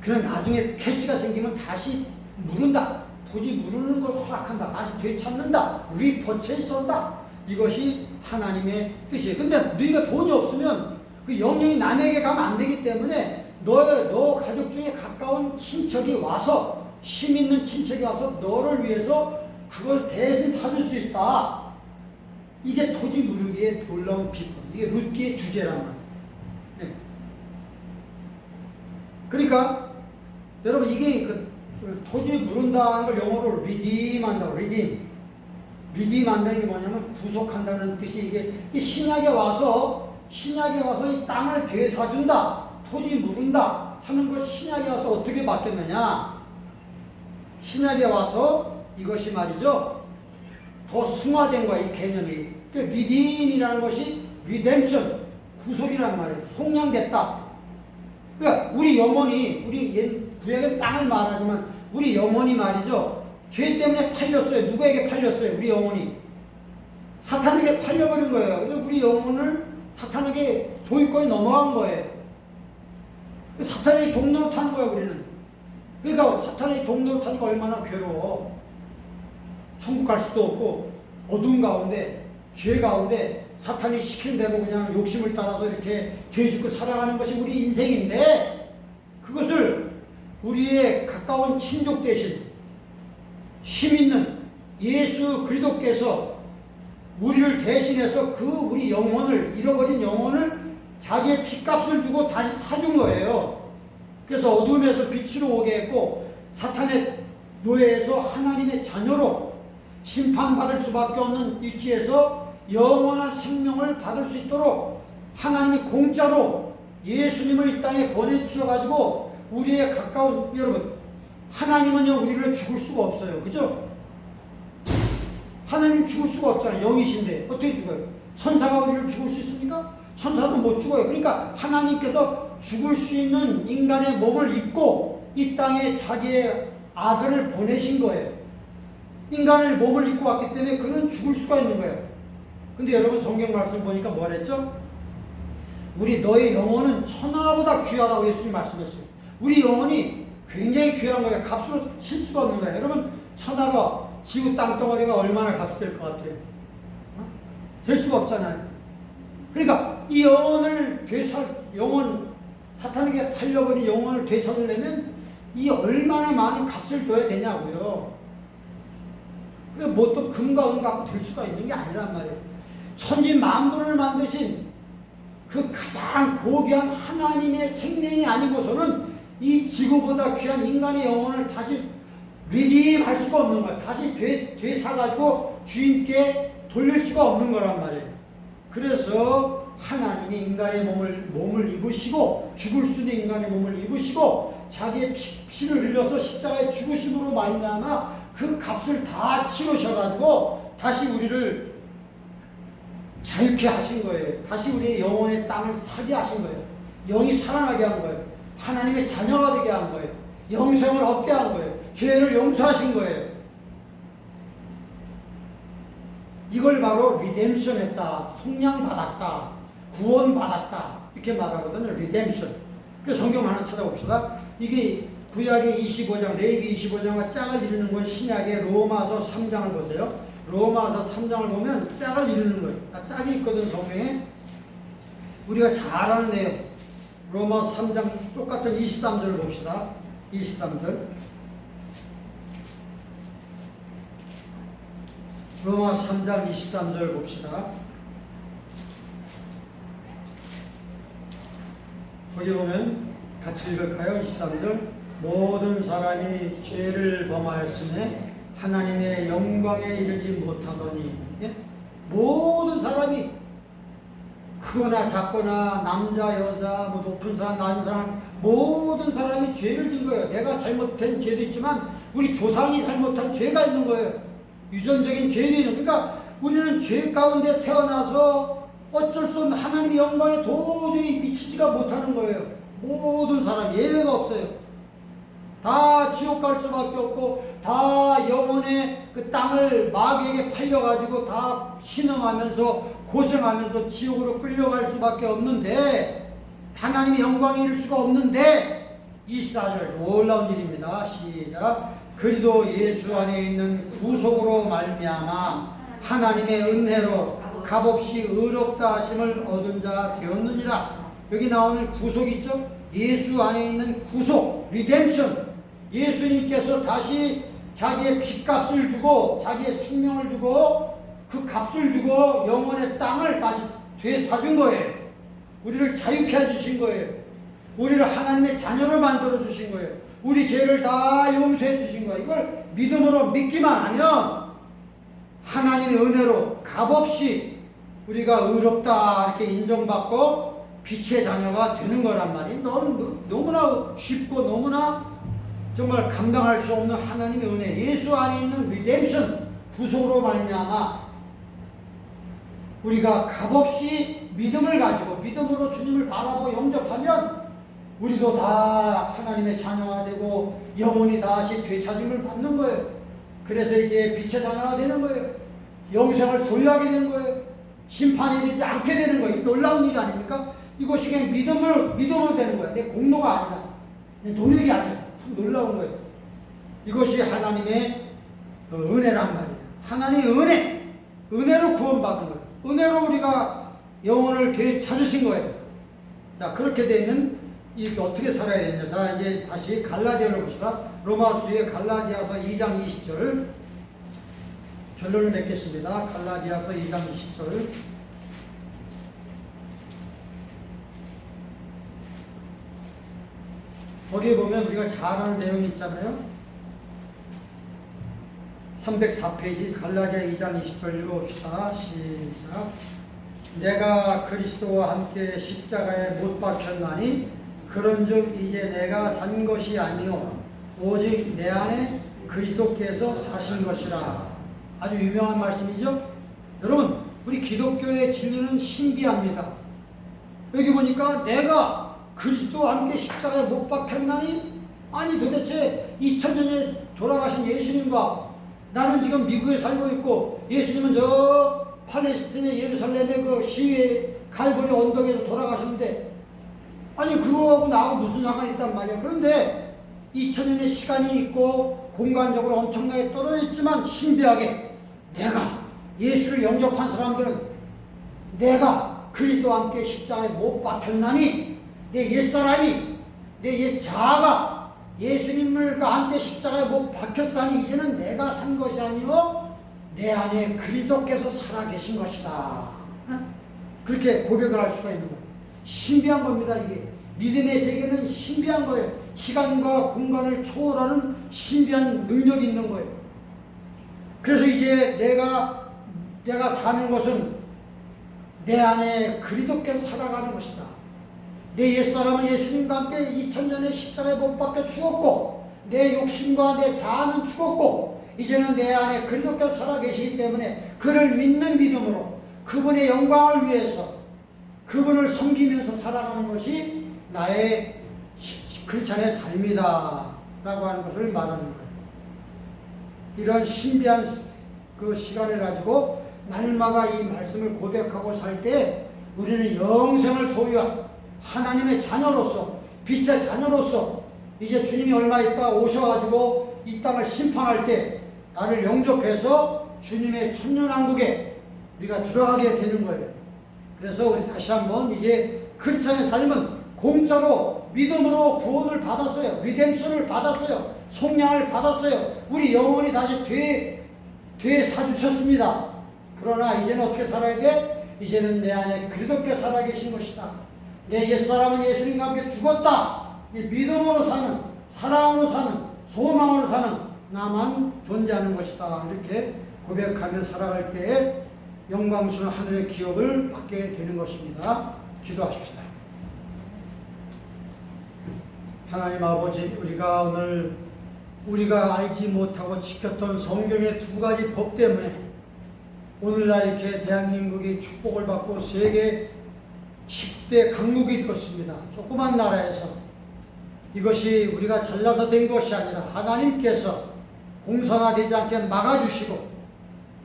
그냥 나중에 캐시가 생기면 다시 물은다. 토지 무르는 걸 허락한다. 다시 되찾는다. 리퍼체이스 한다. 이것이 하나님의 뜻이에요. 근데 너희가 돈이 없으면 그 영령이 남에게 가면 안 되기 때문에 너 가족 중에 가까운 친척이 와서, 힘 있는 친척이 와서 너를 위해서 그걸 대신 사줄 수 있다. 이게 토지 무르기의 놀라운 비법. 이게 룻기의 주제란 말이에요. 네. 그러니까 여러분 이게 그 토지 무른다는 걸 영어로 redeem한다고. redeem한다는 게 뭐냐면 구속한다는 뜻이, 이게 이 신약에 와서 이 땅을 되사준다, 토지 무른다 하는 것, 신약에 와서 어떻게 바뀌었느냐. 신약에 와서 이것이 말이죠, 더 승화된 거야, 이 개념이. 그 redeem이라는 것이 redemption, 구속이란 말이에요. 속량됐다. 그러니까 우리 영혼이, 우리 구약의 땅을 말하지만 우리 영혼이 말이죠, 죄 때문에 팔렸어요. 누구에게 팔렸어요? 우리 영혼이 사탄에게 팔려버린 거예요. 그래서 우리 영혼을 사탄에게 소유권이 넘어간 거예요. 사탄의 종로로 타는 거예요, 우리는. 그러니까 사탄의 종로로 타니까 얼마나 괴로워. 천국 갈 수도 없고, 어두운 가운데, 죄 가운데 사탄이 시키는 대로 그냥 욕심을 따라서 이렇게 죄 짓고 살아가는 것이 우리 인생인데, 그것을 우리의 가까운 친족 대신 힘 있는 예수 그리스도께서 우리를 대신해서 그 우리 영혼을, 잃어버린 영혼을 자기의 피값을 주고 다시 사준 거예요. 그래서 어둠에서 빛으로 오게 했고, 사탄의 노예에서 하나님의 자녀로 심판받을 수밖에 없는 위치에서 영원한 생명을 받을 수 있도록 하나님이 공짜로 예수님을 이 땅에 보내주셔가지고, 우리의 가까운, 여러분, 하나님은요 우리를 죽을 수가 없어요. 그죠? 하나님 죽을 수가 없잖아요. 영이신데 어떻게 죽어요? 천사가 우리를 죽을 수 있습니까? 천사도 못 죽어요. 그러니까 하나님께서 죽을 수 있는 인간의 몸을 입고 이 땅에 자기의 아들을 보내신 거예요. 인간의 몸을 입고 왔기 때문에 그는 죽을 수가 있는 거예요. 근데 여러분 성경 말씀 보니까 뭐랬죠? 너의 영혼은 천하보다 귀하다고 예수님 말씀했어요. 우리 영혼이 굉장히 귀한 거예요. 값으로 칠 수가 없는 거예요. 여러분, 천하가, 지구 땅덩어리가 얼마나 값이 될 것 같아요? 될 수가 없잖아요. 그러니까 이 영혼을 사탄에게 팔려버린 영혼을 되살리려면 이 얼마나 많은 값을 줘야 되냐고요. 그러니까 뭐 또 금과 은 갖고 될 수가 있는 게 아니란 말이에요. 천지 만물을 만드신 그 가장 고귀한 하나님의 생명이 아니고서는 이 지구보다 귀한 인간의 영혼을 다시 리디임할 수가 없는 거야. 다시 되사가지고 주인께 돌릴 수가 없는 거란 말이에요. 그래서 하나님이 인간의 몸을 입으시고, 죽을 수 있는 인간의 몸을 입으시고 자기의 피를 흘려서 십자가에 죽으심으로 말미암아 그 값을 다 치르셔가지고 다시 우리를 자유케 하신 거예요. 다시 우리의 영혼의 땅을 살게 하신 거예요. 영이 살아나게 한 거예요. 하나님의 자녀가 되게 한 거예요. 영생을 얻게 한 거예요. 죄를 용서하신 거예요. 이걸 바로 리뎀션 했다, 속량받았다, 구원받았다 이렇게 말하거든요. 리뎀션. 그 성경 하나 찾아봅시다. 이게 구약의 25장, 레위기 25장과 짝을 이루는 건 신약의 로마서 3장을 보세요. 로마서 3장을 보면 짝을 이루는 거예요. 짝이 있거든, 성경에. 우리가 잘 아는 내용. 로마 3장 똑같은 23절을 봅시다. 23절. 로마 3장 23절 봅시다. 거기 보면 같이 읽을까요? 23절. 모든 사람이 죄를 범하였으며 하나님의 영광에 이르지 못하더니. 예? 모든 사람이 크거나 작거나 남자 여자 뭐 높은 사람 낮은 사람 모든 사람이 죄를 진 거예요. 내가 잘못된 죄도 있지만 우리 조상이 잘못한 죄가 있는 거예요. 유전적인 죄도 있는. 그러니까 우리는 죄 가운데 태어나서 어쩔 수 없는 하나님의 영광에 도저히 미치지가 못하는 거예요. 모든 사람 예외가 없어요. 다 지옥 갈 수밖에 없고 다 영혼의 그 땅을 마귀에게 팔려가지고 다 신음하면서 고생하면서 지옥으로 끌려갈 수밖에 없는데, 하나님의 영광에 이를 수가 없는데, 24절 놀라운 일입니다. 시작. 그리도 예수 안에 있는 구속으로 말미암아 하나님의 은혜로 값없이 의롭다 하심을 얻은 자 되었느니라. 여기 나오는 구속 있죠? 예수 안에 있는 구속, 리뎀션. 예수님께서 다시 자기의 핏값을 주고 자기의 생명을 주고 그 값을 주고 영원의 땅을 다시 되사준 거예요. 우리를 자유케 해주신 거예요. 우리를 하나님의 자녀로 만들어 주신 거예요. 우리 죄를 다 용서해 주신 거예요. 이걸 믿음으로 믿기만 하면 하나님의 은혜로 값없이 우리가 의롭다 이렇게 인정받고 빛의 자녀가 되는 거란 말이에요. 너무나 쉽고 너무나 정말 감당할 수 없는 하나님의 은혜, 예수 안에 있는 리뎀션, 구속으로 말미암아 우리가 값없이 믿음을 가지고 믿음으로 주님을 바라보고 영접하면 우리도 다 하나님의 자녀가 되고 영혼이 다시 되찾음을 받는 거예요. 그래서 이제 빛의 자녀가 되는 거예요. 영생을 소유하게 되는 거예요. 심판이 되지 않게 되는 거예요. 이 놀라운 일이 아닙니까? 이것이 그냥 믿음으로 되는 거예요. 내 공로가 아니라, 내 노력이 아니라. 참 놀라운 거예요. 이것이 하나님의 은혜란 말이에요. 하나님의 은혜로 구원받은 거예요. 은혜로 우리가 영혼을 되찾으신 거예요. 자, 그렇게 되면 이렇게 어떻게 살아야 되냐. 자, 이제 다시 갈라디아를 봅시다. 로마서의 갈라디아서 2장 20절 결론을 맺겠습니다. 갈라디아서 2장 20절. 거기에 보면 우리가 잘 아는 내용이 있잖아요. 304페이지 갈라디아 2장 20절 읽어봅시다. 시작. 내가 그리스도와 함께 십자가에 못 박혔나니 그런즉 이제 내가 산 것이 아니요 오직 내 안에 그리스도께서 사신 것이라. 아주 유명한 말씀이죠. 여러분, 우리 기독교의 진리는 신비합니다. 여기 보니까 내가 그리스도와 함께 십자가에 못 박혔나니, 아니 도대체 2000년에 돌아가신 예수님과 나는 지금 미국에 살고 있고 예수님은 저 팔레스틴의 예루살렘의 그 시외 갈보리 언덕에서 돌아가셨는데, 아니 그거하고 나하고 무슨 상관이 있단 말이야. 그런데 2000년의 시간이 있고 공간적으로 엄청나게 떨어져 있지만 신비하게 내가 예수를 영접한 사람들은 내가 그리스도와 함께 십자가에 못 박혔나니, 내 옛사람이, 내 옛 자아가 예수님과 함께 십자가에 못 박혔다니 이제는 내가 산 것이 아니요 내 안에 그리스도께서 살아계신 것이다. 그렇게 고백을 할 수가 있는 거예요. 신비한 겁니다. 이게 믿음의 세계는 신비한 거예요. 시간과 공간을 초월하는 신비한 능력이 있는 거예요. 그래서 이제 내가 사는 것은 내 안에 그리스도께서 살아가는 것이다. 내 옛사람은 예수님과 함께 2000년의 십자가에 못 박혀 죽었고 내 욕심과 내 자아는 죽었고 이제는 내 안에 그리스도께서 살아계시기 때문에 그를 믿는 믿음으로 그분의 영광을 위해서 그분을 섬기면서 살아가는 것이 나의 크리스찬의 삶이다 라고 하는 것을 말하는 거예요. 이런 신비한 그 시간을 가지고 날마다 이 말씀을 고백하고 살 때 우리는 영생을 소유한 하나님의 자녀로서, 빛의 자녀로서 이제 주님이 얼마 있다 오셔가지고 이 땅을 심판할 때 나를 영접해서 주님의 천년왕국에 우리가 들어가게 되는 거예요. 그래서 우리 다시 한번 이제 크리스찬의 삶은 공짜로 믿음으로 구원을 받았어요. 리뎀션을 받았어요. 속량을 받았어요. 우리 영혼이 다시 되사주쳤습니다. 그러나 이제는 어떻게 살아야 돼? 이제는 내 안에 그리스도께 살아계신 것이다. 내 옛사람은 예수님과 함께 죽었다. 이 믿음으로 사는, 사랑으로 사는, 소망으로 사는 나만 존재하는 것이다. 이렇게 고백하며 살아갈 때에 영광스러운 하늘의 기업을 받게 되는 것입니다. 기도하십시다. 하나님 아버지, 우리가 오늘 우리가 알지 못하고 지켰던 성경의 두 가지 법 때문에 오늘날 이렇게 대한민국이 축복을 받고 세계 10대 강국이 되었습니다. 조그만 나라에서 이것이 우리가 잘나서 된 것이 아니라 하나님께서 공산화되지 않게 막아주시고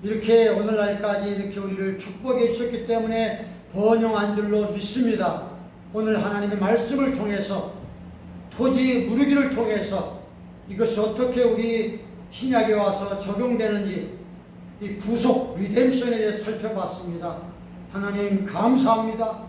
이렇게 오늘날까지 이렇게 우리를 축복해 주셨기 때문에 번영한 줄로 믿습니다. 오늘 하나님의 말씀을 통해서 토지 무르기를 통해서 이것이 어떻게 우리 신약에 와서 적용되는지 이 구속, 리뎀션에 대해 살펴봤습니다. 하나님 감사합니다.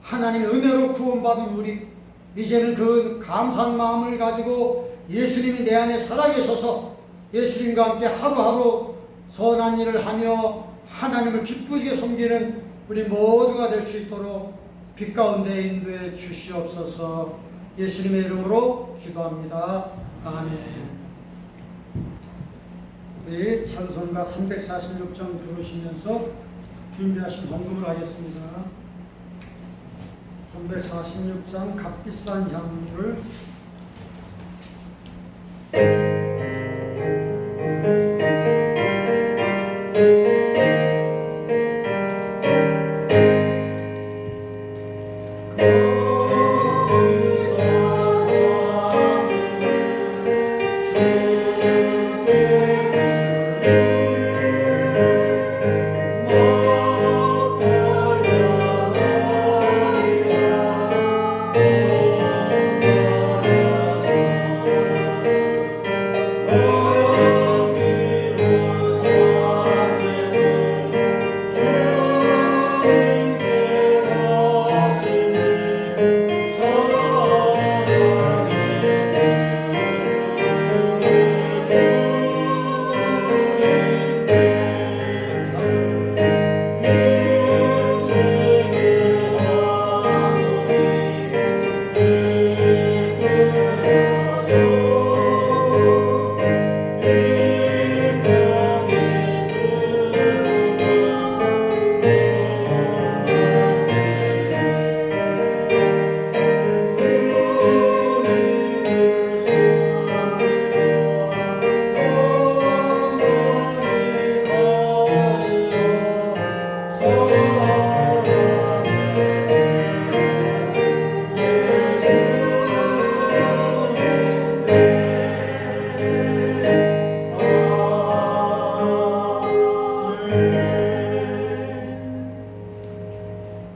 하나님의 은혜로 구원받은 우리, 이제는 그 감사한 마음을 가지고 예수님이 내 안에 살아계셔서 예수님과 함께 하루하루 선한 일을 하며 하나님을 기쁘게 섬기는 우리 모두가 될 수 있도록 빛 가운데 인도해 주시옵소서. 예수님의 이름으로 기도합니다. 아멘. 우리 찬송가 346장 부르시면서 준비하신 헌금을 하겠습니다. 346장 값비싼 향유를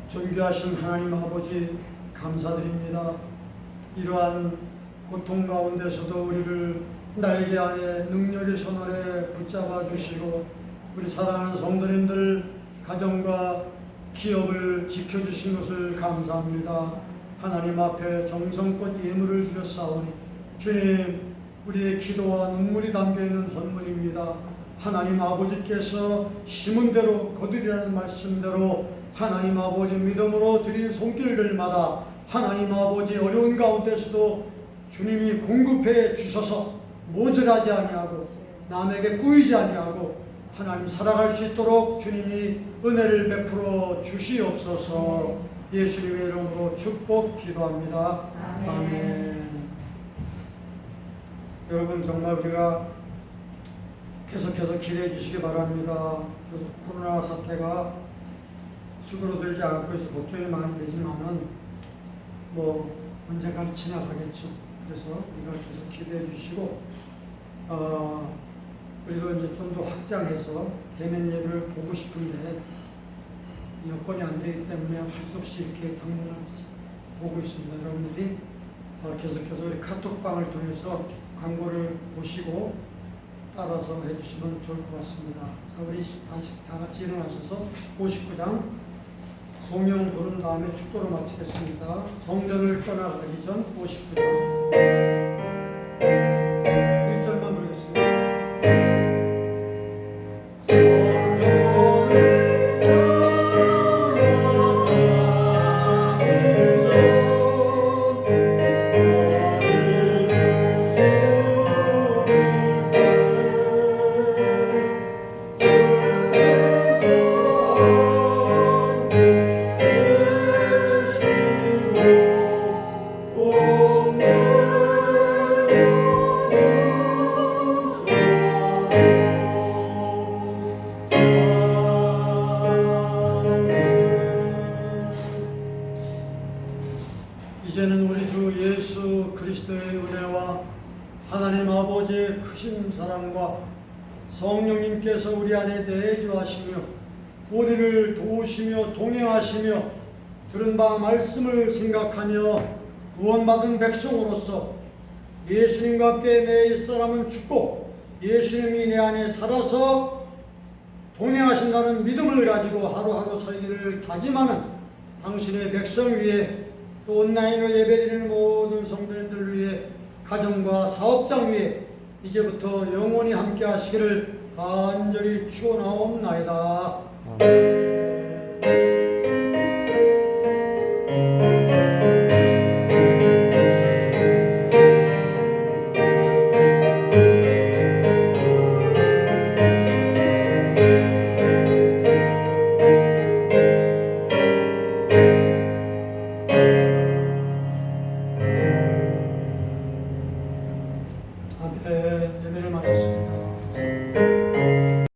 존귀하신 하나님 아버지 감사드립니다. 이러한 고통 가운데서도 우리를 날개 아래 능력의 손 아래 붙잡아 주시고 우리 사랑하는 성도님들 가정과 기업을 지켜주신 것을 감사합니다. 하나님 앞에 정성껏 예물을 드렸사오니 주님, 우리의 기도와 눈물이 담겨있는 헌물입니다. 하나님 아버지께서 심은 대로 거두리라는 말씀대로 하나님 아버지 믿음으로 드린 손길들마다 하나님 아버지 어려운 가운데서도 주님이 공급해 주셔서 모자라지 아니하고 남에게 꾸이지 아니하고 하나님 살아갈 수 있도록 주님이 은혜를 베풀어 주시옵소서. 예수님의 이름으로 축복 기도합니다. 아멘. 여러분, 정말 우리가 계속해서 기대해 주시기 바랍니다. 계속 코로나 사태가 수그러들지 않고 있어 걱정이 많이 되지만은 언젠가는 지나가겠죠. 그래서 우리가 계속 기대해 주시고 우리도 이제 좀 더 확장해서 대면 예배를 보고 싶은데 여건이 안 되기 때문에 할 수 없이 이렇게 당분간 보고 있습니다. 여러분들이 계속해서 우리 카톡방을 통해서 광고를 보시고 따라서 해주시면 좋을 것 같습니다. 자, 우리 다시 다 같이 일어나셔서 59장 성령 부른 다음에 축도로 마치겠습니다. 성전을 떠나가기 전 59장 1절만 부르겠습니다. 이제는 우리 주 예수 그리스도의 은혜와 하나님 아버지의 크신 사랑과 성령님께서 우리 안에 내주하시며 우리를 도우시며 동행하시며 들은 바 말씀을 생각하며 구원받은 백성으로서 예수님과 함께 내 옛사람은 죽고 예수님이 내 안에 살아서 동행하신다는 믿음을 가지고 하루하루 살기를 다짐하는 당신의 백성 위에 또 온라인으로 예배드리는 모든 성도님들 위해 가정과 사업장 위에 이제부터 영원히 함께 하시기를 간절히 축원하옵나이다.